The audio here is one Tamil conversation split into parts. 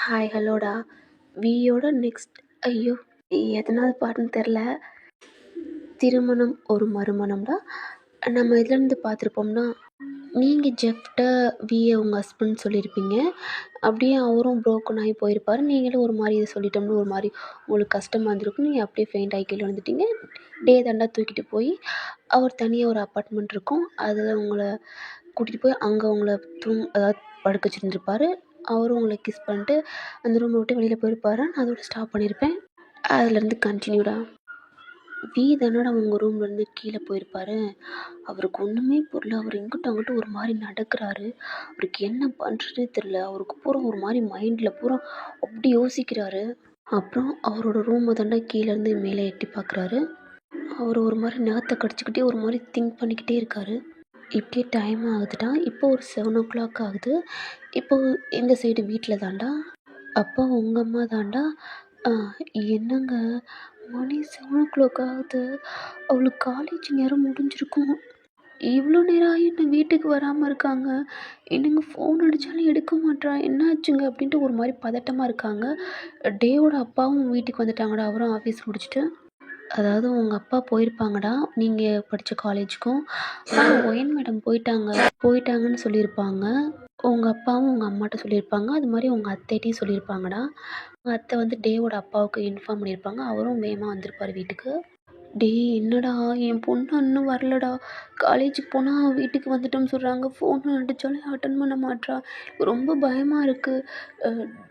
ஹாய் ஹலோடா. வியோட நெக்ஸ்ட் ஐயோ எதனாவது பாட்டுன்னு தெரில. திருமணம் ஒரு மறுமணம்டா. நம்ம இதுலேருந்து பார்த்துருப்போம்னா நீங்கள் ஜெஃப்ட்ட வியை உங்கள் ஹஸ்பண்ட் சொல்லியிருப்பீங்க. அப்படியே அவரும் ப்ரோக்கன் ஆகி போயிருப்பார். நீங்களும் ஒரு மாதிரி இதை சொல்லிட்டோம்னு ஒரு மாதிரி உங்களுக்கு கஷ்டமாக இருந்திருக்கும். நீங்கள் அப்படியே ஃபெயிண்ட் ஆகி கீழே வந்துட்டீங்க. டே தண்டா தூக்கிட்டு போய் அவர் தனியாக ஒரு அப்பார்ட்மெண்ட் இருக்கும், அதில் உங்களை கூட்டிகிட்டு போய் அங்கே உங்களை அதாவது படுக்க வச்சுருந்துருப்பார். அவரும் உங்களை கிஸ் பண்ணிட்டு அந்த ரூமை விட்டு வெளியில் போயிருப்பாரு. நான் அதோட ஸ்டாப் பண்ணியிருப்பேன். அதுலேருந்து கண்டினியூடா வி தானடா உங்கள் ரூம்லேருந்து கீழே போயிருப்பாரு. அவருக்கு ஒன்றுமே புரியல. அவர் இங்கிட்டும் அங்கிட்டும் ஒரு மாதிரி நடக்கிறாரு. அவருக்கு என்ன பண்ணுறதே தெரில. அவருக்கு பூரா ஒரு மாதிரி மைண்டில் பூரா அப்படி யோசிக்கிறாரு. அப்புறம் அவரோட ரூமை தாண்டா கீழேருந்து மேலே எட்டி பார்க்குறாரு. அவர் ஒரு மாதிரி நகத்தை கடிச்சிக்கிட்டே ஒரு மாதிரி திங்க் பண்ணிக்கிட்டே இருக்காரு. இப்படியே டைம் ஆகுதுடா. இப்போ ஒரு 7 o'clock ஆகுது. இப்போ இந்த சைடு வீட்டில் தாண்டா. அப்போ உங்கள் அம்மா தாண்டா. என்னங்க மணி 7 o'clock ஆகுது. அவளுக்கு காலேஜ் நேரம் முடிஞ்சிருக்கும். இவ்வளோ நேரம் ஆகி இன்னும் வீட்டுக்கு வராமல் இருக்காங்க. என்னங்க ஃபோன் அடித்தாலும் எடுக்க மாட்றா, என்ன ஆச்சுங்க அப்படின்ட்டு ஒரு மாதிரி பதட்டமாக இருக்காங்க. டேவோட அப்பாவும் வீட்டுக்கு வந்துட்டாங்கடா. அவரும் ஆஃபீஸ் முடிச்சுட்டு. அதாவது உங்கள் அப்பா போயிருப்பாங்கடா நீங்கள் படித்த காலேஜுக்கும். ஒயன் மேடம் போயிட்டாங்கன்னு சொல்லியிருப்பாங்க. உங்கள் அப்பாவும் உங்கள் அம்மாட்ட சொல்லியிருப்பாங்க. அது மாதிரி உங்கள் அத்தைட்டையும் சொல்லியிருப்பாங்கடா. உங்கள் அத்தை வந்து டேவோட அப்பாவுக்கு இன்ஃபார்ம் பண்ணியிருப்பாங்க. அவரும் வேகமாக வந்திருப்பார் வீட்டுக்கு. டே என்னடா என் பொண்ணு இன்னும் வரலடா. காலேஜுக்கு போனால் வீட்டுக்கு வந்துட்டோம்னு சொல்கிறாங்க. ஃபோன் அடித்தாலும் அட்டன் பண்ண மாட்றா. ரொம்ப பயமாக இருக்குது.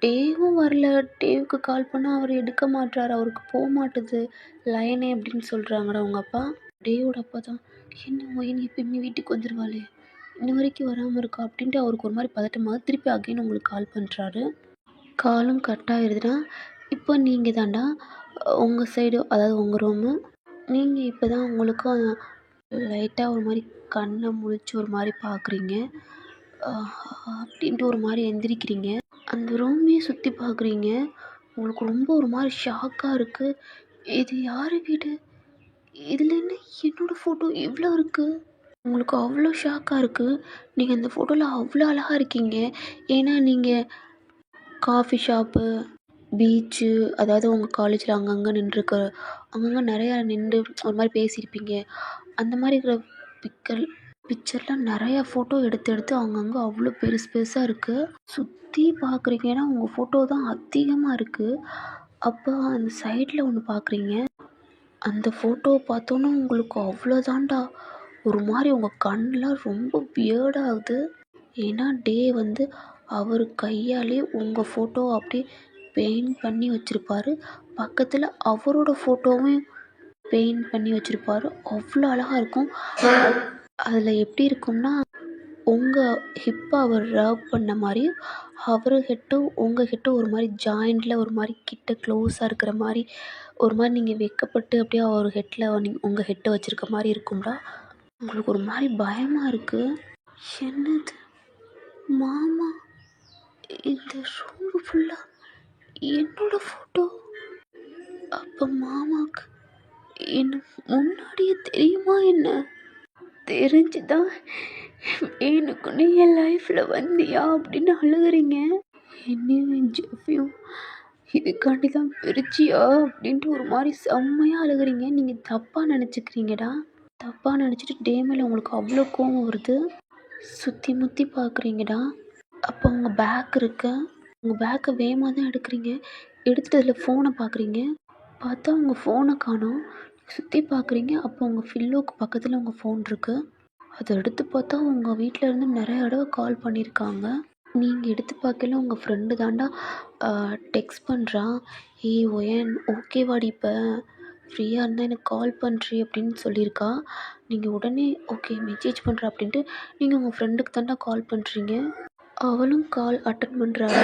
டேவும் வரல. டேவுக்கு கால் பண்ணால் அவர் எடுக்க மாட்றாரு. அவருக்கு போக மாட்டுது லைனே அப்படின்னு சொல்கிறாங்கடா உங்கள் அப்பா. டேவோட அப்பா தான், என்ன ஒயின் எப்பயுமே வீட்டுக்கு வந்துடுவாளே, இன்ன வரைக்கும் வராமல் இருக்கா அப்படின்ட்டு அவருக்கு ஒரு மாதிரி பதட்டமாக திருப்பி அகைன் உங்களுக்கு கால் பண்ணுறாரு. காலும் கட் ஆயிடுதுடா. இப்போ நீங்கள் தாண்டா உங்கள் சைடு, அதாவது உங்கள் ரூமு. நீங்கள் இப்போ தான் உங்களுக்கும் லைட்டாக ஒரு மாதிரி கண்ணை முழிச்சு ஒரு மாதிரி பார்க்குறீங்க. அப்படின்ட்டு ஒரு மாதிரி எந்திரிக்கிறீங்க. அந்த ரூமையே சுற்றி பார்க்குறீங்க. உங்களுக்கு ரொம்ப ஒரு மாதிரி ஷாக்காக இருக்குது. இது யார் வீடு? இதில் என்ன என்னோடய ஃபோட்டோ இவ்வளோ இருக்குது? உங்களுக்கு அவ்வளோ ஷாக்காக இருக்குது. நீங்கள் அந்த ஃபோட்டோவில் அவ்வளோ அழகாக இருக்கீங்க. ஏன்னா நீங்கள் காஃபி ஷாப்பு, பீச்சு, அதாவது உங்கள் காலேஜில் அங்கங்கே நிறையா நின்று ஒரு மாதிரி பேசியிருப்பீங்க. அந்த மாதிரி இருக்கிற பிக்சர்லாம் நிறையா ஃபோட்டோ எடுத்து அங்கங்கே அவ்வளோ பெருசு பெருசாக இருக்குது. சுற்றி பார்க்குறீங்க. ஏன்னா உங்கள் ஃபோட்டோ தான் அதிகமாக இருக்குது. அப்போ அந்த சைடில் ஒன்று பார்க்குறீங்க. அந்த ஃபோட்டோவை பார்த்தோன்னே உங்களுக்கு அவ்வளோதான்டா ஒரு மாதிரி உங்கள் கண்ணெலாம் ரொம்ப வியர்டாகுது. ஏன்னா டே வந்து அவர் கையாலே உங்கள் ஃபோட்டோவை அப்படியே பெயிண்ட் பண்ணி வச்சுருப்பாரு. பக்கத்தில் அவரோட ஃபோட்டோவும் பெயிண்ட் பண்ணி வச்சுருப்பாரு. அவ்வளோ அழகாக இருக்கும். அதில் எப்படி இருக்கும்னா, உங்கள் ஹிப்பை அவர் ரப் பண்ண மாதிரி, அவர் ஹெட்டும் உங்கள் ஹெட்டும் ஒரு மாதிரி ஜாயிண்டில் ஒரு மாதிரி கிட்ட க்ளோஸாக இருக்கிற மாதிரி, ஒரு மாதிரி நீங்கள் வெட்கப்பட்டு அப்படியே அவர் ஹெட்டில் உங்கள் ஹெட்டை வச்சுருக்க மாதிரி இருக்கும்டா. உங்களுக்கு ஒரு மாதிரி பயமாக இருக்குது. என்னது மாமா, இந்த ரூம் ஃபுல்லாக என்னோட ஃபோட்டோ? அப்போ மாமாவுக்கு என்ன முன்னாடியே தெரியுமா என்ன? தெரிஞ்சுதான் வேணுக்குன்னு என் லைஃப்பில் வந்தியா அப்படின்னு அழுகுறீங்க. என்னையும் ஜெஃபையும் இதுக்காண்டி தான் பிரிச்சியா அப்படின்ட்டு ஒரு மாதிரி செம்மையாக அழுகுறீங்க. நீங்கள் தப்பாக நினச்சிக்கிறீங்கடா. தப்பாக நினச்சிட்டு டே மேலே உங்களுக்கு அவ்வளோ கோவம் வருது. சுற்றி முற்றி பார்க்குறீங்கடா. அப்போ உங்கள் பேக் இருக்கு. உங்கள் பேக்கை வேகமாக தான் எடுக்கிறீங்க. எடுத்துகிட்டு அதில் ஃபோனை பார்க்குறீங்க. பார்த்தா உங்கள் ஃபோனை காணோம். சுற்றி பார்க்குறீங்க. அப்போ உங்கள் ஃபில்லோக்கு பக்கத்தில் உங்கள் ஃபோன் இருக்குது. அதை எடுத்து பார்த்தா உங்கள் வீட்டில் இருந்து நிறைய தடவை கால் பண்ணியிருக்காங்க. நீங்கள் எடுத்து பார்க்கல உங்கள் ஃப்ரெண்டு தாண்டா டெக்ஸ்ட் பண்ணுறான். ஏய் ஒயன், ஓகேவாடி இப்போ ஃப்ரீயாக இருந்தால் எனக்கு கால் பண்ணுறி அப்படின்னு சொல்லியிருக்கா. நீங்கள் உடனே ஓகே மெசேஜ் பண்ணுற அப்படின்ட்டு நீங்கள் உங்கள் ஃப்ரெண்டுக்கு தாண்டா கால் பண்ணுறீங்க. அவளும் கால் அட்டன் பண்ணுறாங்க.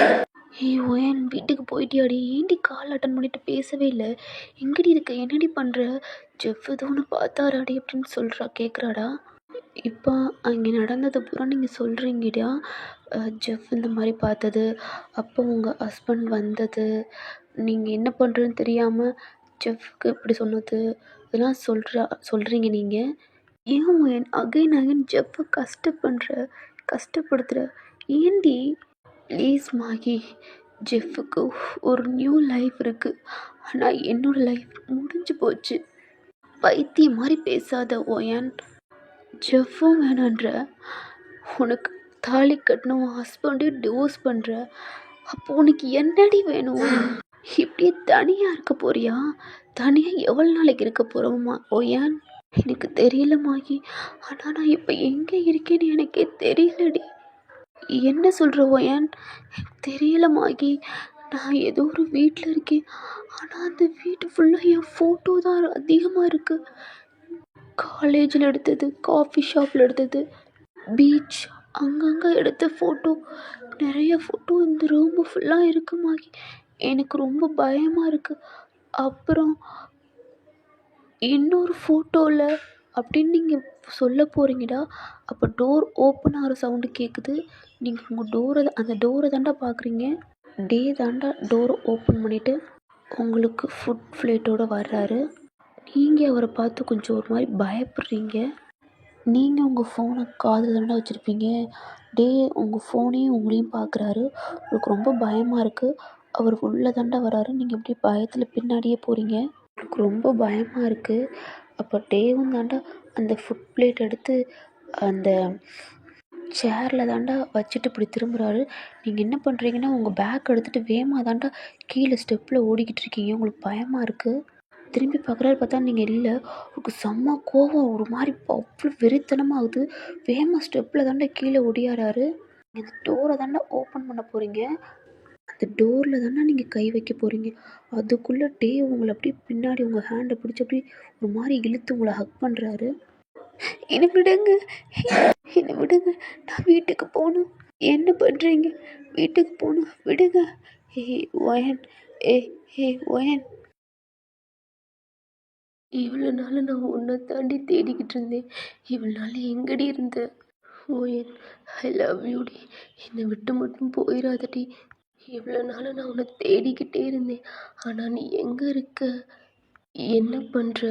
ஏய் ஒயன், வீட்டுக்கு போயிட்டியாடி? ஏன்டி கால் அட்டன் பண்ணிட்டு பேசவே இல்லை? எங்கடி இருக்க? என்னடி பண்ணுற? ஜெஃப் ஏதோ ஒன்று பார்த்தாராடி அப்படின்னு கேட்குறாடா. இப்போ அங்கே நடந்தது பூரா நீங்கள் சொல்கிறீங்கடா. ஜெஃப் இந்த மாதிரி பார்த்தது, அப்போ உங்கள் ஹஸ்பண்ட் வந்தது, நீங்கள் என்ன பண்ணுறதுன்னு தெரியாமல் ஜெஃப்க்கு இப்படி சொன்னது, இதெல்லாம் சொல்கிறீங்க நீங்கள். ஏன் அகைன் ஜெஃப்பை கஷ்டப்படுத்துகிற? ஏன்டி? ப்ளீஸ் மாகி, ஜெஃப்ஃபுக்கு ஒரு நியூ லைஃப் இருக்குது. ஆனால் என்னோட லைஃப் முடிஞ்சு போச்சு. பைத்தியம் மாதிரி பேசாத ஓயான். ஜெஃப்பும் வேணான்ற, உனக்கு தாலி கட்டின உன் ஹஸ்பண்டையும் டிவோர்ஸ் பண்ணுற, அப்போ உனக்கு என்னடி வேணும்? இப்படியே தனியாக இருக்க போறியா? தனியாக எவ்வளோ நாளைக்கு இருக்க போகிறோமா ஓயான்? எனக்கு தெரியல மாகி, ஆனால் நான் இப்போ எங்கே இருக்கேன்னு எனக்கே தெரியலடி. என்ன சொல்கிற ஓயான்? தெரியல மாகி, நான் ஏதோ ஒரு வீட்டில் இருக்கேன். ஆனால் அந்த வீட்டு ஃபுல்லாக என் ஃபோட்டோ தான் அதிகமாக இருக்குது. காலேஜில் எடுத்தது, காஃபி ஷாப்பில் எடுத்தது, பீச், அங்கங்கே எடுத்த ஃபோட்டோ, நிறைய ஃபோட்டோ இந்த ரூமு ஃபுல்லாக இருக்கு மாகி. எனக்கு ரொம்ப பயமாக இருக்குது. அப்புறம் இன்னொரு ஃபோட்டோவில் அப்படின்னு நீங்கள் சொல்ல போகிறீங்கடா. அப்போ டோர் ஓப்பன் ஆகிற சவுண்டு கேட்குது. நீங்கள் உங்கள் அந்த டோரை தாண்டா பார்க்குறீங்க. டே தாண்டா டோரை ஓப்பன் பண்ணிவிட்டு உங்களுக்கு ஃபுட் பிளேட்டோடு வர்றாரு. நீங்கள் அவரை பார்த்து கொஞ்சம் ஒரு மாதிரி பயப்படுறீங்க. நீங்கள் உங்கள் ஃபோனை காதில் தாண்டா வச்சுருப்பீங்க. டே உங்கள் ஃபோனையும் உங்களையும் பார்க்குறாரு. உங்களுக்கு ரொம்ப பயமாக இருக்குது. அவர் உள்ளே தாண்டா வராரு. நீங்கள் அப்படியே பயத்தில் பின்னாடியே போகிறீங்க. எனக்கு ரொம்ப பயமாக இருக்குது. அப்போ டேவும் தாண்டா அந்த ஃபுட் பிளேட் எடுத்து அந்த சேரில் தாண்டா வச்சுட்டு இப்படி திரும்புகிறாரு. நீங்கள் என்ன பண்ணுறீங்கன்னா உங்கள் பேக் எடுத்துகிட்டு வேகமாக தாண்டா கீழே ஸ்டெப்பில் ஓடிக்கிட்டு இருக்கீங்க. உங்களுக்கு பயமாக இருக்குது. திரும்பி பார்க்குறாரு, பார்த்தா நீங்கள் இல்லை. உங்களுக்கு செம்ம கோவம், ஒரு மாதிரி அவ்வளோ வெறித்தனமாகுது. வேகமாக ஸ்டெப்பில் தாண்டா கீழே ஒடியாராரு. இந்த டோரை தாண்டா ஓப்பன் பண்ண போகிறீங்க. அந்த டோரில் தானே நீங்கள் கை வைக்க போகிறீங்க. அதுக்குள்ளே டே உங்களை அப்படியே பின்னாடி உங்கள் ஹேண்டை பிடிச்சி அப்படியே ஒரு மாதிரி இழுத்து உங்களை ஹக் பண்ணுறாரு. என்னை விடுங்க, என்னை விடுங்க, நான் வீட்டுக்கு போகணும். என்ன பண்ணுறீங்க? வீட்டுக்கு போகணும், விடுங்க. ஒயன், ஒயன், இவ்வளோ நாள் நான் உன்னை தாண்டி தேடிக்கிட்டு இருந்தேன். இவ்வளோ நாள் எங்கடி இருந்த ஓயன்? I love யூடி. என்னை விட்டு மட்டும் போயிடாதடி. இவ்வளோ நாள் நான் உன்னை தேடிக்கிட்டே இருந்தேன். ஆனால் நீ எங்கே இருக்க, என்ன பண்ணுற,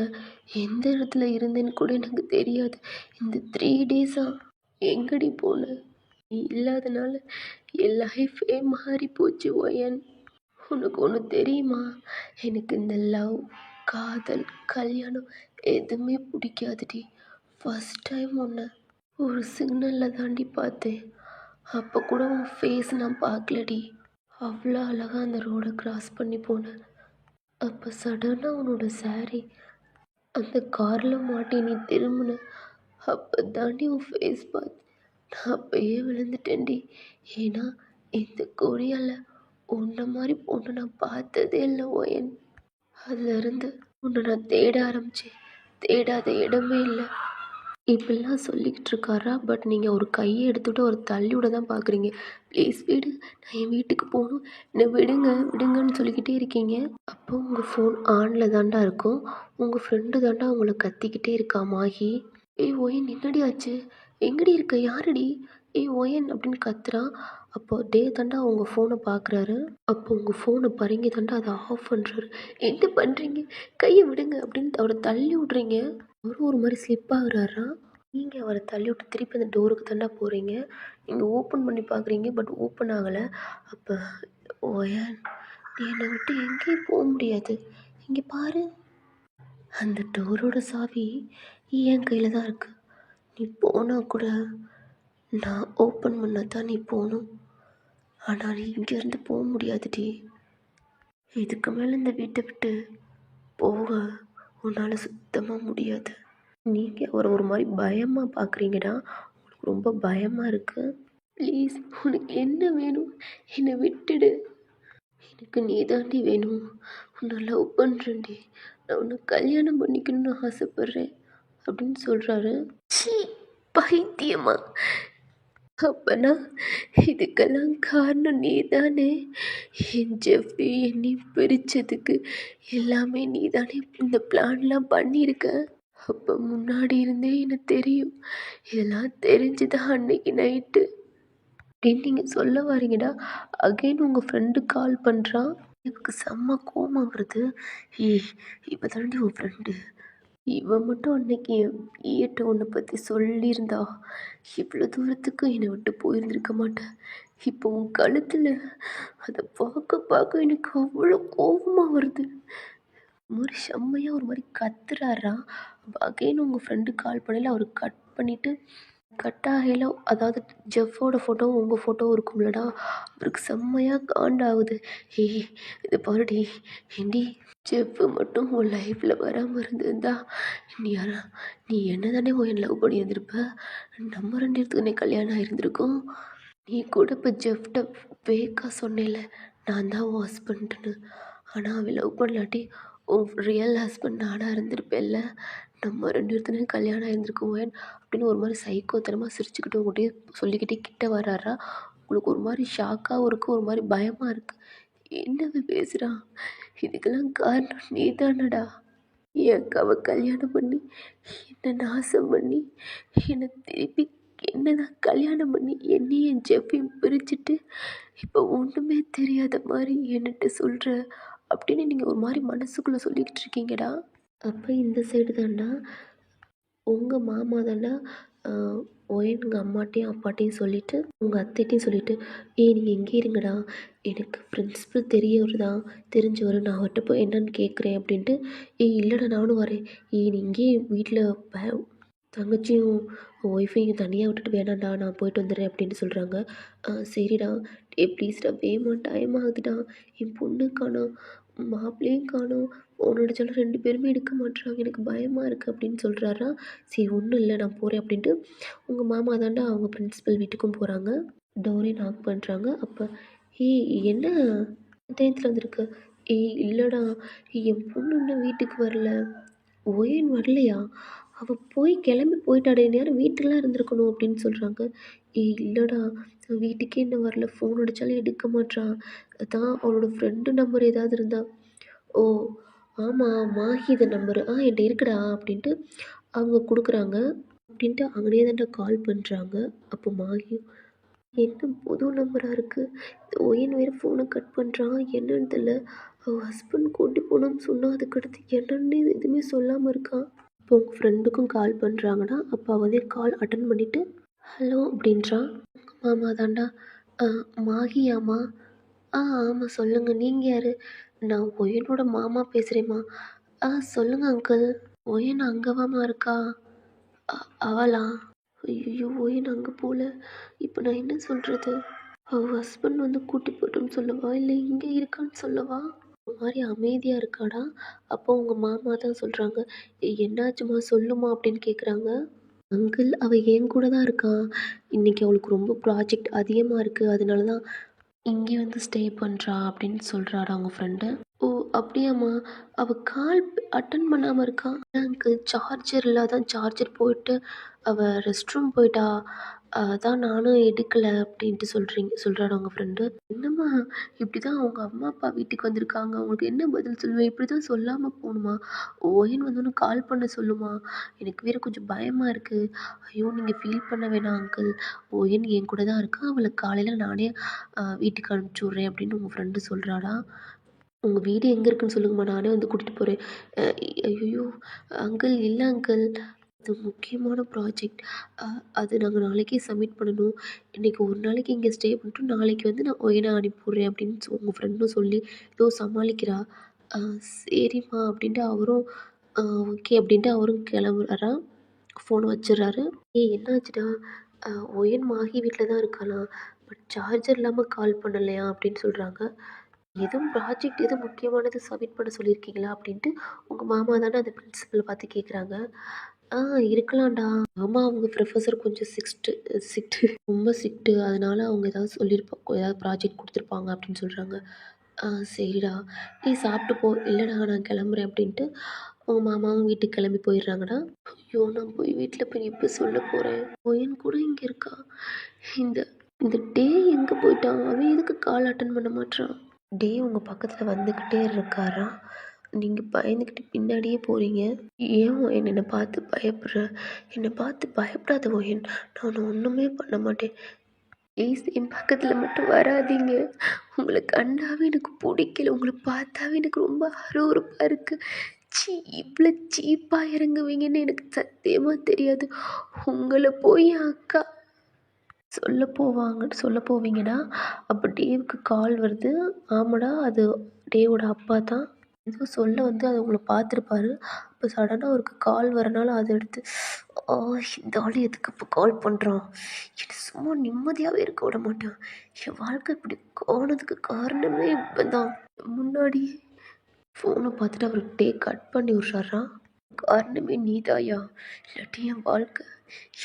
எந்த இடத்துல இருந்தேன்னு கூட எனக்கு தெரியாது. இந்த 3 டேஸாக எங்கடி போன? நீ இல்லாதனால என் லைஃபே மாறி போச்சு ஓயன். உனக்கு ஒன்று தெரியுமா? எனக்கு இந்த லவ், காதல், கல்யாணம் எதுவுமே பிடிக்காதுடி. ஃபஸ்ட் டைம் உன்னை ஒரு சிக்னலில் தாண்டி பார்த்தேன். அப்போ கூட உன் ஃபேஸ் நான் பார்க்கலடி. அவ்வளோ அழகாக அந்த ரோடை க்ராஸ் பண்ணி போனேன். அப்போ சடனாக உன்னோட சாரி அந்த காரில் மாட்டி நீ திரும்பின. அப்போ தாண்டி உன் ஃபேஸ் பார்த்து நான் அப்பயே விழுந்துட்டேன்டி. ஏன்னா இந்த கொரியாவில் உன்னை மாதிரி பொண்ணு நான் பார்த்ததே இல்லை ஓயன். அதுலேருந்து உன்னை நான் தேட ஆரம்பித்தேன். தேடாத இடமே இல்லை. இப்படிலாம் சொல்லிக்கிட்டு இருக்காரா? பட் நீங்கள் ஒரு கையை எடுத்துகிட்டு ஒரு தள்ளி விட தான் பார்க்குறீங்க. ப்ளீஸ் விடு, நான் என் வீட்டுக்கு போகணும், என்னை விடுங்க விடுங்கன்னு சொல்லிக்கிட்டே இருக்கீங்க. அப்போ உங்கள் ஃபோன் ஆனில் தாண்டா இருக்கும். உங்கள் ஃப்ரெண்டு தாண்டா உங்களை கத்திக்கிட்டே இருக்கா மாகி. ஏய் ஒயன், என்னடி ஆச்சு? எங்கடி இருக்க? யாருடி? ஏய் ஒயன் அப்படின்னு கத்துறான். அப்போ டே தாண்டா உங்கள் ஃபோனை பார்க்குறாரு. அப்போ உங்கள் ஃபோனை பறிங்கி தாண்டா அதை ஆஃப் பண்ணுறாரு. என்ன பண்ணுறீங்க? கையை விடுங்க அப்படின்னு அவரை தள்ளி விட்றீங்க. அவரும் ஒரு மாதிரி ஸ்லிப் ஆகுறாரா. நீங்கள் அவரை தள்ளி விட்டு திருப்பி அந்த டோருக்கு தாண்டா போகிறீங்க. நீங்கள் ஓப்பன் பண்ணி பார்க்குறீங்க, பட் ஓப்பன் ஆகலை. அப்போ ஓயன், நீ என்னை விட்டு எங்கேயும் போக முடியாது. இங்கே பாரு, அந்த டோரோட சாவி என் கையில் தான் இருக்குது. நீ போனால் கூட நான் ஓப்பன் பண்ண தான் நீ போகணும். ஆனால் நீ இங்கேருந்து போக முடியாதுடி. இதுக்கு மேலே இந்த வீட்டை விட்டு போக உன்னால் சுத்தமாக முடியாது. நீங்கள் அவரை ஒரு மாதிரி பயமாக பார்க்குறீங்கடா. உங்களுக்கு ரொம்ப பயமாக இருக்குது. ப்ளீஸ், உனக்கு என்ன வேணும்? என்னை விட்டுடு. எனக்கு நீ தாண்டி வேணும். உன்னை லவ் பண்ணுறேன்டி. நான் உன்னை கல்யாணம் பண்ணிக்கணும்னு ஆசைப்பட்றேன் அப்படின்னு சொல்கிறாரு. சீ, பைத்தியமா? அப்பனா இதுக்கெல்லாம் காரணம் நீ தானே? என் ஜெஃபி என்னை பிரித்ததுக்கு எல்லாமே நீ தானே இந்த பிளான்லாம் பண்ணியிருக்க. அப்போ முன்னாடி இருந்தே எனக்கு தெரியும். இதெல்லாம் தெரிஞ்சுதான் அன்னைக்கு நைட்டு அப்படின்னு நீங்கள் சொல்ல வரீங்கடா. அகைன் உங்கள் ஃப்ரெண்டு கால் பண்ணுறான். எனக்கு செம்ம கோவம் வருது. ஏய், இப்போ தாண்டி உன் ஃப்ரெண்டு, இவன் மட்டும் அன்னைக்கு என்கிட்ட உன்னை பற்றி சொல்லியிருந்தா இவ்வளோ தூரத்துக்கு என்னை விட்டு போயிருந்திருக்க மாட்டேன். இப்போ உன் கழுத்தில் அதை பார்க்க பார்க்க எனக்கு அவ்வளோ கோபமாக வருது. ஒரு செம்மையாக ஒரு மாதிரி கத்துறாரா. அகைன் உங்கள் ஃப்ரெண்டு கால் பண்ணல, அவர் கட் பண்ணிவிட்டு கட் ஆகையில் அதாவது ஜெஃப்போட ஃபோட்டோவும் உங்கள் ஃபோட்டோவும் இருக்கும்லடா, அவருக்கு செம்மையாக காண்டாகுது. ஏய் இதை பாருடி, ஏண்டி ஜெஃப்பு மட்டும் உன் லைஃப்பில் வராமல் இருந்திருந்தா நீ என்ன தானே என் லவ் பண்ணி இருந்திருப்ப, நம்ம ரெண்டு இடத்துக்குனே கல்யாணம் ஆகிருந்திருக்கோம். நீ கூட இப்போ ஜெஃப்ட்ட ஃபேக்காக சொன்னேல நான் தான் உன் ஹஸ்பண்ட்னு, ஆனால் அவன் லவ் பண்ணலாட்டி உன் ரியல் ஹஸ்பண்ட் நானாக இருந்திருப்பேன்ல, நம்ம ரெண்டு பேர்த்துலையும் கல்யாணம் ஆயிருந்திருக்கும் அப்படின்னு ஒரு மாதிரி சைக்கோத்தனமாக சிரிச்சுக்கிட்டு உங்கள்கிட்ட சொல்லிக்கிட்டே கிட்ட வராரா. உங்களுக்கு ஒரு மாதிரி ஷாக்காகவும் இருக்குது, ஒரு மாதிரி பயமாக இருக்குது. என்னது பேசுகிறான், இதுக்கெல்லாம் காரணம் நீ தானடா. என் அக்காவை கல்யாணம் பண்ணி என்னை நாசம் பண்ணி என்னை திருப்பி என்னதான் கல்யாணம் பண்ணி என்னையும் என் ஜெஃப்பையும் பிரிச்சுட்டு இப்போ ஒன்றுமே தெரியாத மாதிரி என்கிட்ட சொல்கிற அப்படின்னு நீங்கள் ஒரு மாதிரி மனசுக்குள்ளே சொல்லிக்கிட்டு இருக்கீங்கடா. அப்போ இந்த சைடு தான்டா உங்கள் மாமா தான்டா ஒயனுங்க அம்மாட்டையும் அப்பாட்டையும் சொல்லிவிட்டு உங்கள் அத்தைட்டையும் சொல்லிவிட்டு, நீங்கள் எங்கே இருங்கடா, எனக்கு பிரின்சிபல் தெரியவர் தான் தெரிஞ்சவர், நான் அவர்கிட்ட போய் என்னன்னு கேட்குறேன் அப்படின்ட்டு, இல்லைடா நானும் வரேன், நீ இங்கேயே வீட்டில் தங்கச்சியும் ஒய்ஃபையும் தனியாக விட்டுட்டு வேணாம்டா நான் போயிட்டு வந்துடுறேன் அப்படின்னு சொல்கிறாங்க. சரிடா, ப்ளீஸ்டா வேமா டைம் ஆகுதுடா, என் பொண்ணு காணோம், மாப்பிள்ளையும் காணோம், ஃபோன் அடித்தாலும் 2 பேருமே எடுக்க மாட்றாங்க, எனக்கு பயமாக இருக்குது அப்படின்னு சொல்கிறாரா. சரி ஒன்றும் இல்லை நான் போகிறேன் அப்படின்ட்டு உங்கள் மாமா தாண்டா அவங்க பிரின்சிபல் வீட்டுக்கும் போகிறாங்க. டோரையும் நாக் பண்ணுறாங்க. அப்போ என்ன டயத்தில் வந்திருக்கு, இல்லைடா என் பொண்ணு இன்னும் வீட்டுக்கு வரல. ஒயன் வரலையா, அவள் கிளம்பி போயிட்டாடே, நேரம் வீட்டிலலாம் இருந்திருக்கணும் அப்படின்னு சொல்கிறாங்க. இல்லைடா வீட்டுக்கே இன்னும் வரல, ஃபோன் அடித்தாலும் எடுக்க மாட்றா, அதான் அவளோட ஃப்ரெண்டு நம்பர் ஏதாவது இருந்தா. ஓ ஆமாம் மாஹித நம்பரு என்கிட்ட இருக்குடா அப்படின்ட்டு அவங்க கொடுக்குறாங்க. அப்படின்ட்டு அவனே தான்டா கால் பண்ணுறாங்க. அப்போ மாஹி என்ன புது நம்பராக இருக்குது, ஒயன் வேறு ஃபோனை கட் பண்ணுறான், என்னன்னு தெரியல, அவள் ஹஸ்பண்ட் கூட்டி போனோம்னு சொன்னால் அதுக்கடுத்து என்னன்னு எதுவுமே சொல்லாமல் இருக்கான். இப்போ உங்கள் ஃப்ரெண்டுக்கும் கால் பண்ணுறாங்கடா. அப்போ அவனே கால் அட்டன் பண்ணிவிட்டு ஹலோ அப்படின்றான். மாமா தான்டா. மாஹியாம்மா, ஆமாம் சொல்லுங்கள், நீங்கள் யார்? நான் ஒயனோட மாமா பேசுகிறேம்மா. சொல்லுங்கள் அங்கிள், ஒயன் அங்கேவாம்மா இருக்கா? அவளா? ஐயோ ஒயன் அங்கே போகல, இப்போ நான் என்ன சொல்கிறது? அவள் ஹஸ்பண்ட் வந்து கூட்டி போட்டோன்னு சொல்லவா, இல்லை இங்கே இருக்கான்னு சொல்லவா? ஒரு மாதிரி அமைதியாக இருக்காடா. அப்போ உங்கள் மாமா தான் சொல்கிறாங்க, என்னாச்சும்மா சொல்லுமா அப்படின்னு கேட்குறாங்க. அங்கிள் அவள் என் கூட தான் இருக்கா, இன்றைக்கி அவளுக்கு ரொம்ப ப்ராஜெக்ட் அதிகமாக இருக்குது, அதனால தான் இங்கே வந்து ஸ்டே பண்ணுறா அப்படின்னு சொல்கிறாடா அவங்க ஃப்ரெண்டு. ஓ அப்படியாம்மா, அவள் கால் அட்டன் பண்ணாமல் இருக்கா. அங்கிள் சார்ஜர் இல்லை, அதான் சார்ஜர் போயிட்டு அவள் ரெஸ்ட் ரூம் போயிட்டா, அதான் நானும் எடுக்கலை அப்படின்ட்டு சொல்கிறாடா அவங்க ஃப்ரெண்டு. என்னம்மா இப்படி தான் அவங்க அம்மா அப்பா வீட்டுக்கு வந்திருக்காங்க, உங்களுக்கு என்ன பதில் சொல்லுவேன், இப்படி தான் சொல்லாமல் போகணுமா? ஒயின் வந்தோன்னு கால் பண்ண சொல்லுமா, எனக்கு வேறு கொஞ்சம் பயமாக இருக்குது. ஐயோ நீங்கள் ஃபீல் பண்ண வேணாம் அங்கிள், ஒயின் என் கூட தான் இருக்கா, அவளை காலையில் நானே வீட்டுக்கு அனுப்பிச்சி விட்றேன் அப்படின்னு உங்கள் ஃப்ரெண்டு சொல்கிறாடா. உங்கள் வீடு எங்கே இருக்குன்னு சொல்லுங்கம்மா, நானே வந்து கூட்டிகிட்டு போகிறேன். ஐயோ அங்கிள் இல்லை அங்கிள், அது முக்கியமான ப்ராஜெக்ட், அது நாங்கள் நாளைக்கே சப்மிட் பண்ணணும், இன்றைக்கி ஒரு நாளைக்கு இங்கே ஸ்டே பண்ணிட்டு நாளைக்கு வந்து நான் ஒயனை அனுப்பிவிட்றேன் அப்படின்னு உங்கள் ஃப்ரெண்டும் சொல்லி ஏதோ சமாளிக்கிறா. சரிம்மா அப்படின்ட்டு அவரும் ஓகே அப்படின்ட்டு அவரும் கிளம்புறாரா. ஃபோனை வச்சிடுறாரு. என்னாச்சுடா, ஒயன் மாஹி வீட்டில் தான் இருக்காளாம், பட் சார்ஜர் இல்லாமல் கால் பண்ணலையா அப்படின்னு சொல்கிறாங்க. எதுவும் ப்ராஜெக்ட் எதுவும் முக்கியமானது சப்மிட் பண்ண சொல்லியிருக்கீங்களா அப்படின்ட்டு உங்கள் மாமா தானே அந்த பிரின்சிபலை பார்த்து கேட்குறாங்க. இருக்கலாம்டா, ஆமாம் அவங்க ப்ரொஃபஸர் கொஞ்சம் சிக்ட்டு ரொம்ப சிக்ட்டு, அதனால் அவங்க ஏதாவது சொல்லியிருப்பாங்க, ஏதாவது ப்ராஜெக்ட் கொடுத்துருப்பாங்க அப்படின்னு சொல்கிறாங்க. சரிடா நீ சாப்பிட்டு போ, இல்லைடா நான் கிளம்புறேன் அப்படின்ட்டு உங்கள் மாமாவும் வீட்டுக்கு கிளம்பி போயிடுறாங்கடா. ஐயோ நான் போய் வீட்டில் போய் எப்போ சொல்ல போகிறேன், ஒயன் கூட இங்கே இருக்கா, இந்த இந்த டே எங்கே போயிட்டான், அவன் எதுக்கு கால் அட்டன் பண்ண மாட்டான்? டே உங்கள் பக்கத்தில் வந்துக்கிட்டே இருக்காரா, நீங்கள் பயந்துக்கிட்டு பின்னாடியே போகிறீங்க. ஏன் ஒயன் என்னை பார்த்து பயப்படுற, என்னை பார்த்து பயப்படாத ஒயன், நான் ஒன்றுமே பண்ண மாட்டேன், ப்ளீஸ் என் பக்கத்தில் மட்டும் வராதீங்க, உங்களை கண்டாவே எனக்கு பிடிக்கல, உங்களை பார்த்தாவே எனக்கு ரொம்ப அருவருப்பாக இருக்குது. இவ்வளோ சீப்பாக இறங்குவீங்கன்னு எனக்கு சத்தியமாக தெரியாது. உங்களை போய் என் அக்கா சொல்ல போவீங்கடா. அப்போ டேவுக்கு கால் வருது. ஆமாடா, அது டேவோட அப்பா தான். ஏதோ சொல்ல வந்து அது உங்கள பார்த்துருப்பாரு. அப்போ சடனாக அவருக்கு கால் வரனால அத எடுத்து, ஆ இந்த ஆள் எதுக்கு இப்போ கால் பண்ணுறான்? என்ன சும்மா நிம்மதியாவே இருக்க விட மாட்டான். என் வாழ்க்கை இப்படி ஆனதுக்கு காரணமே இவன் தான். முன்னாடி ஃபோனை பார்த்துட்டு அவர் கட் பண்ணி விட்றாராம். காரணமே நீதாயா, இல்லாட்டி என் வாழ்க்கை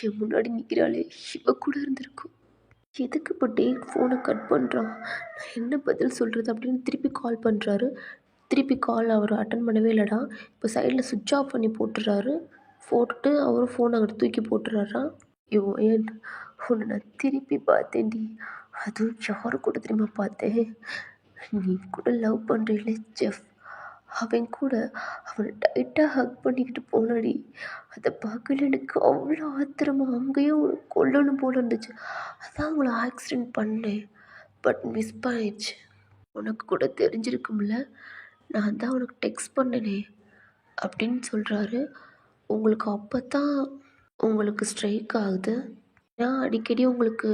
என் முன்னாடி நிற்கிறாளே இவ கூட இருந்திருக்கும். எதுக்கு இப்போ ஃபோனை கட் பண்ணுறான்? நான் என்ன பதில் சொல்கிறது அப்படின்னு திருப்பி கால் பண்ணுறாரு. திருப்பி கால் அவர் அட்டன் பண்ணவே இல்லைடா. இப்போ சைடில் சுவிட்ச் ஆஃப் பண்ணி போட்டுறாரு. போட்டுட்டு அவரும் ஃபோனை அங்கிட்டு தூக்கி போட்டுறாராம். ஏன் உன்னை நான் திருப்பி பார்த்தேன்டி. அதுவும் யாரு கூட தெரியுமா பார்த்தேன்? நீ கூட லவ் பண்ணுறீங்களே ஜெஃப், அவன் கூட அவனை டைட்டாக ஹக் பண்ணிக்கிட்டு போனாடி. அதை பார்க்கல எனக்கு அவ்வளோ ஆத்திரமா, அங்கேயும் அவனை கொல்லணும் போல இருந்துச்சு. அதான் அவங்கள ஆக்சிடெண்ட் பண்ணேன். பட் மிஸ் பண்ணிடுச்சு. உனக்கு கூட தெரிஞ்சிருக்கும்ல, நான் தான் உனக்கு டெக்ஸ்ட் பண்ணனே அப்படின்னு சொல்கிறாரு. உங்களுக்கு அப்போ தான் உங்களுக்கு ஸ்ட்ரைக் ஆகுது. ஏன்னா அடிக்கடி உங்களுக்கு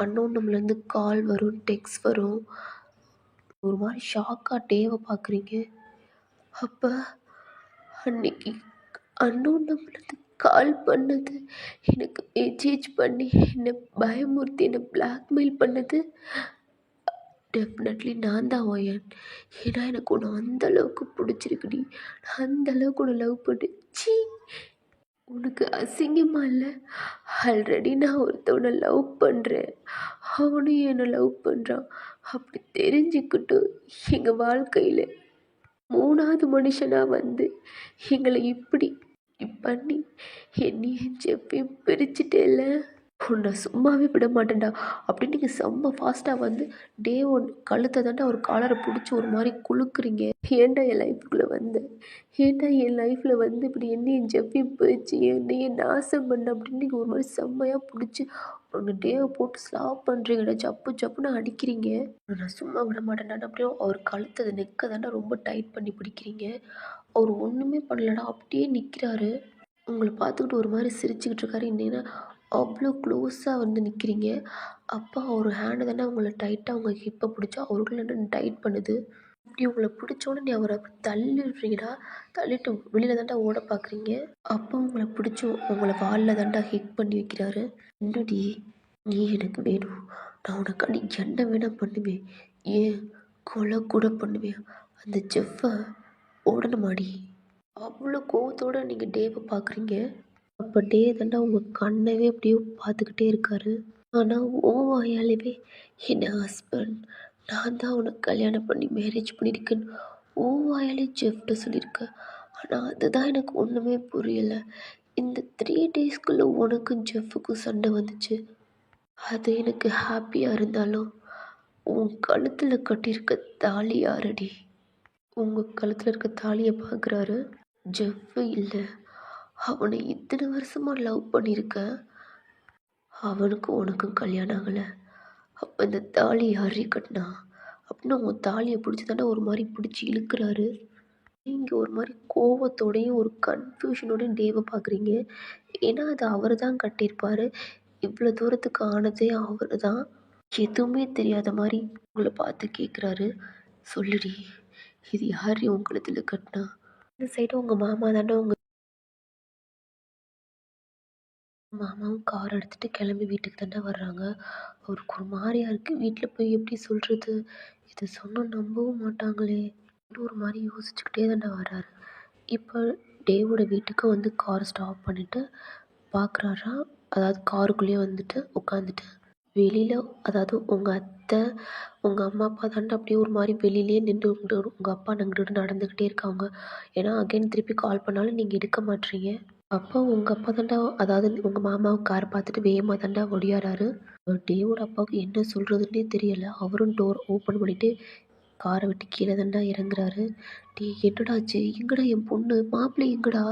அன்னோன் நம்பர்லேருந்து கால் வரும், டெக்ஸ்ட் வரும். ஒரு மாதிரி ஷாக்காக டேவை பார்க்குறீங்க. அப்போ அன்னைக்கு அன்னோன் நம்பர்லேருந்து கால் பண்ணது, எனக்கு மெசேஜ் பண்ணி என்னை பயமுறுத்தி என்னை பிளாக்மெயில் பண்ணது டெஃபினெட்லி நான் தான் ஒயன். ஏன்னா எனக்கு உன்னை அந்தளவுக்கு பிடிச்சிருக்குடி. நான் அந்தளவுக்கு உன்னை லவ் பண்ணேன். ச்சீ, உனக்கு அசிங்கமா இல்லை? ஆல்ரெடி நான் ஒருத்தவனை லவ் பண்ணுறேன், அவனும் என்னை லவ் பண்ணுறான். அப்படி தெரிஞ்சுக்கிட்டும் எங்கள் வாழ்க்கையில் 3வது மனுஷனாக வந்து எங்களை இப்படி பண்ணி என்னையும் ஜெஃப்பையும் பிரிச்சுட்டேல்ல, உன்னை சும்மாவே விட மாட்டேன்டா அப்படின்னு நீங்கள் செம்ம ஃபாஸ்ட்டாக வந்து கழுத்தை தாண்டா ஒரு காலரை பிடிச்சி ஒரு மாதிரி குலுக்குறீங்க. ஏன்டா என் லைஃபுக்குள்ளே வந்த? ஏன்டா என் லைஃப்பில் வந்து இப்படி என்னையும் ஜெஃப்பையும் பிரிச்சு என்னையே நாசம் பண்ண அப்படின்னு நீங்கள் ஒரு மாதிரி செம்மையாக பிடிச்சி உன்னை டேவை போட்டு ஸ்லாப் பண்ணுறீங்கடா. ஜப்பு ஜப்புன்னு அடிக்கிறீங்க. நான் சும்மா விட மாட்டேன்டா அப்படியே அவர் கழுத்தை நெக்க தாண்டா ரொம்ப டைட் பண்ணி பிடிக்கிறீங்க. அவர் ஒன்றுமே பண்ணலடா, அப்படியே நிற்கிறாரு. உங்களை பார்த்துக்கிட்டு ஒரு மாதிரி சிரிச்சுக்கிட்டு இருக்காரு. என்னன்னா அவ்வளோ க்ளோஸாக வந்து நிற்கிறீங்க. அப்போ அவர் ஹேண்டு தானே உங்களை டைட்டாக அவங்க ஹிப்பை பிடிச்சா அவருக்குள்ள என்ன டைட் பண்ணுது. இப்படி உங்களை பிடிச்சோன்னு நீ அவரை தள்ளி விட்றீங்கடா. தள்ளிட்டு வெளியில் தாண்டா ஓட பார்க்குறீங்க. அப்போ உங்களை பிடிச்சி உங்களை வாலில் தாண்டா ஹிட் பண்ணி வைக்கிறாரு. என்னடி நீ எனக்கு வேணும், நான் உனக்காண்டி என்ன வேணால் பண்ணுவேன், ஏன் கொலை கூட பண்ணுவேன், அந்த ஜெஃப்பை ஓடணுமாடி? அவ்வளோ கோவத்தோடு நீங்கள் டேவை பார்க்குறீங்க. அப்போ டே தாண்டா உங்கள் கண்ணவே அப்படியே பார்த்துக்கிட்டே இருக்காரு. ஆனால் ஓ வாயாலேயே என் ஹஸ்பண்ட், நான் தான் உனக்கு கல்யாணம் பண்ணி மேரேஜ் பண்ணியிருக்கேன்னு ஓ வாயாலே ஜெஃப்ட்ட சொல்லியிருக்கேன். ஆனால் அதுதான் எனக்கு ஒன்றுமே புரியலை. இந்த 3 டேஸ்க்குள்ளே உனக்கும் ஜெஃப்புக்கும் சண்டை வந்துச்சு. அது எனக்கு ஹாப்பியாக இருந்தாலும் உன் கழுத்தில் கட்டியிருக்க தாலி யாரடி? உங்கள் கழுத்தில் இருக்க தாலியை பார்க்குறாரு. ஜெஃப்பு இல்லை, அவனை இத்தனை வருஷமாக லவ் பண்ணியிருக்கேன், அவனுக்கும் உனக்கும் கல்யாணம் ஆகலை. அப்போ இந்த தாலி யாரே கட்டினா அப்படின்னு உன் தாலியை பிடிச்சி தானே ஒரு மாதிரி பிடிச்சி இழுக்கிறாரு. நீங்கள் ஒரு மாதிரி கோவத்தோடையும் ஒரு கன்ஃபியூஷனோடையும் டேவை பார்க்குறீங்க. ஏன்னா அது அவர் தான் கட்டியிருப்பார். இவ்வளோ தூரத்துக்கு ஆனதே அவர் தான். எதுவுமே தெரியாத மாதிரி உங்களை பார்த்து கேட்குறாரு. சொல்லுடி, இது யார் உன் கழுத்தில் கட்டினா? இந்த சைடு உங்கள் மாமா தானே மாமாவும் கார் எடுத்துகிட்டு கிளம்பி வீட்டுக்கு தாண்டா வர்றாங்க. அவருக்கு ஒரு மாதிரியா இருக்குது. வீட்டில் போய் எப்படி சொல்கிறது, இதை சொன்னால் நம்பவும் மாட்டாங்களே ஒரு மாதிரி யோசிச்சுக்கிட்டே தாண்டா வர்றாரு. இப்போ டேவோட வீட்டுக்கு வந்து கார் ஸ்டாப் பண்ணிவிட்டு பார்க்குறாரா. அதாவது காருக்குள்ளேயே வந்துட்டு உட்காந்துட்டு வெளியில், அதாவது உங்கள் அத்தை உங்கள் அம்மா அப்பா தாண்டா அப்படியே ஒரு மாதிரி வெளியிலே நின்று உங்கள் அப்பா நின்றுட்டு நடந்துக்கிட்டே இருக்காங்க. ஏன்னா அகைன் திருப்பி கால் பண்ணாலும் நீங்கள் எடுக்க மாட்டீங்க. அப்போ உங்கள் அப்பா தாண்டா, அதாவது உங்கள் மாமாவும் காரை பார்த்துட்டு வேகமாக தாண்டா ஒடியாராரு. டேவோட அப்பாவுக்கு என்ன சொல்கிறதுன்னே தெரியலை. அவரும் டோர் ஓப்பன் பண்ணிவிட்டு காரை விட்டு கீழே தாண்டா இறங்குறாரு. டே என்னடாச்சு, எங்கடா என் பொண்ணு, மாப்பிள்ளை எங்கடா?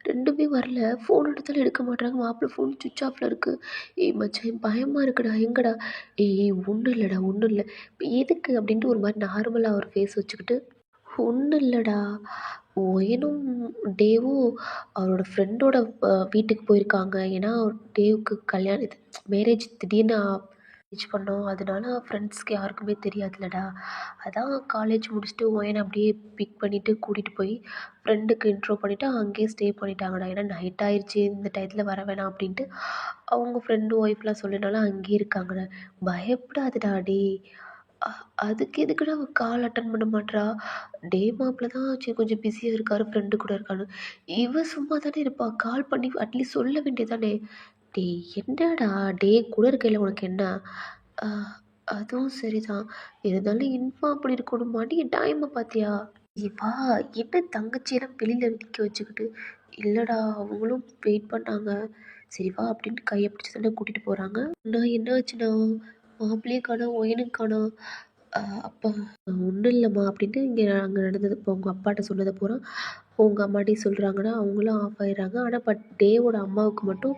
2மே வரல. ஃபோன் எடுத்தாலும் எடுக்க மாட்றாங்க. மாப்பிள்ளை ஃபோன் சுவிட்ச் ஆஃபில் இருக்குது. ஏய் மச்சான் பயமாக இருக்குடா, எங்கடா? ஏய் ஒன்றும் இல்லைடா, ஒன்றும் இல்லை. இப்போ எதுக்கு அப்படின்ட்டு ஒரு மாதிரி நார்மலாக ஒரு ஃபேஸ் வச்சுக்கிட்டு ஒன்றும் இல்லைடா. ஒயனும் டேவும் அவரோட ஃப்ரெண்டோட வீட்டுக்கு போயிருக்காங்க. ஏன்னா டேவுக்கு கல்யாணம் இது மேரேஜ் திடீர்னு அரேஞ்ச் பண்ணோம். அதனால ஃப்ரெண்ட்ஸ்க்கு யாருக்குமே தெரியாதுல்லடா. அதான் காலேஜ் முடிச்சுட்டு ஒயனை அப்படியே பிக் பண்ணிட்டு கூட்டிகிட்டு போய் ஃப்ரெண்டுக்கு இன்ட்ரோ பண்ணிவிட்டு அங்கேயே ஸ்டே பண்ணிட்டாங்கடா. ஏன்னா நைட் ஆயிடுச்சு, இந்த டயத்தில் வர வேணாம் அப்படின்ட்டு அவங்க ஃப்ரெண்டு ஒய்ஃப்லாம் சொல்லினாலும் அங்கேயே இருக்காங்கடா. பயப்படாதடா டேய். அ அதுக்கு எதுக்குடா அவ கால் அட்டன் பண்ண மாட்றா? டே மாப்பிள தான் சரி கொஞ்சம் பிஸியா இருக்காரு, ஃப்ரெண்டு கூட இருக்கான்னு. இவ சும்மா தானே இருப்பா. கால் பண்ணி அட்லீஸ்ட் சொல்ல வேண்டியது தானே! டேய் என்னடா டேய் கூட இருக்கையில உனக்கு என்ன? அ அதுவும் சரிதான். இருந்தாலும் இன்ஃபார்ம் பண்ணியிருக்கணுமா? நீ டைம பார்த்தியா? ஏய் வா! என்ன தங்கச்சியெல்லாம் வெளியில நிக்க வச்சுக்கிட்டு. இல்லடா அவங்களும் வெயிட் பண்ணாங்க. சரி வா அப்படின்ட்டு கைய பிடிச்சு தானே கூட்டிட்டு போறாங்க. நான் என்ன ஆச்சுன்னா, மாப்பிள்ளையும் காணோம், ஒயனையும் காணோம். அப்பா ஒன்றும் இல்லைம்மா அப்படின்ட்டு அங்கே நடந்தது இப்போ உங்கள் அப்பாட்ட சொன்னதை பூரா உங்கள் அம்மாட்டையும் சொல்கிறாங்கன்னா அவங்களும் ஆஃப் ஆயிடுறாங்க. ஆனால் டேவோட அம்மாவுக்கு மட்டும்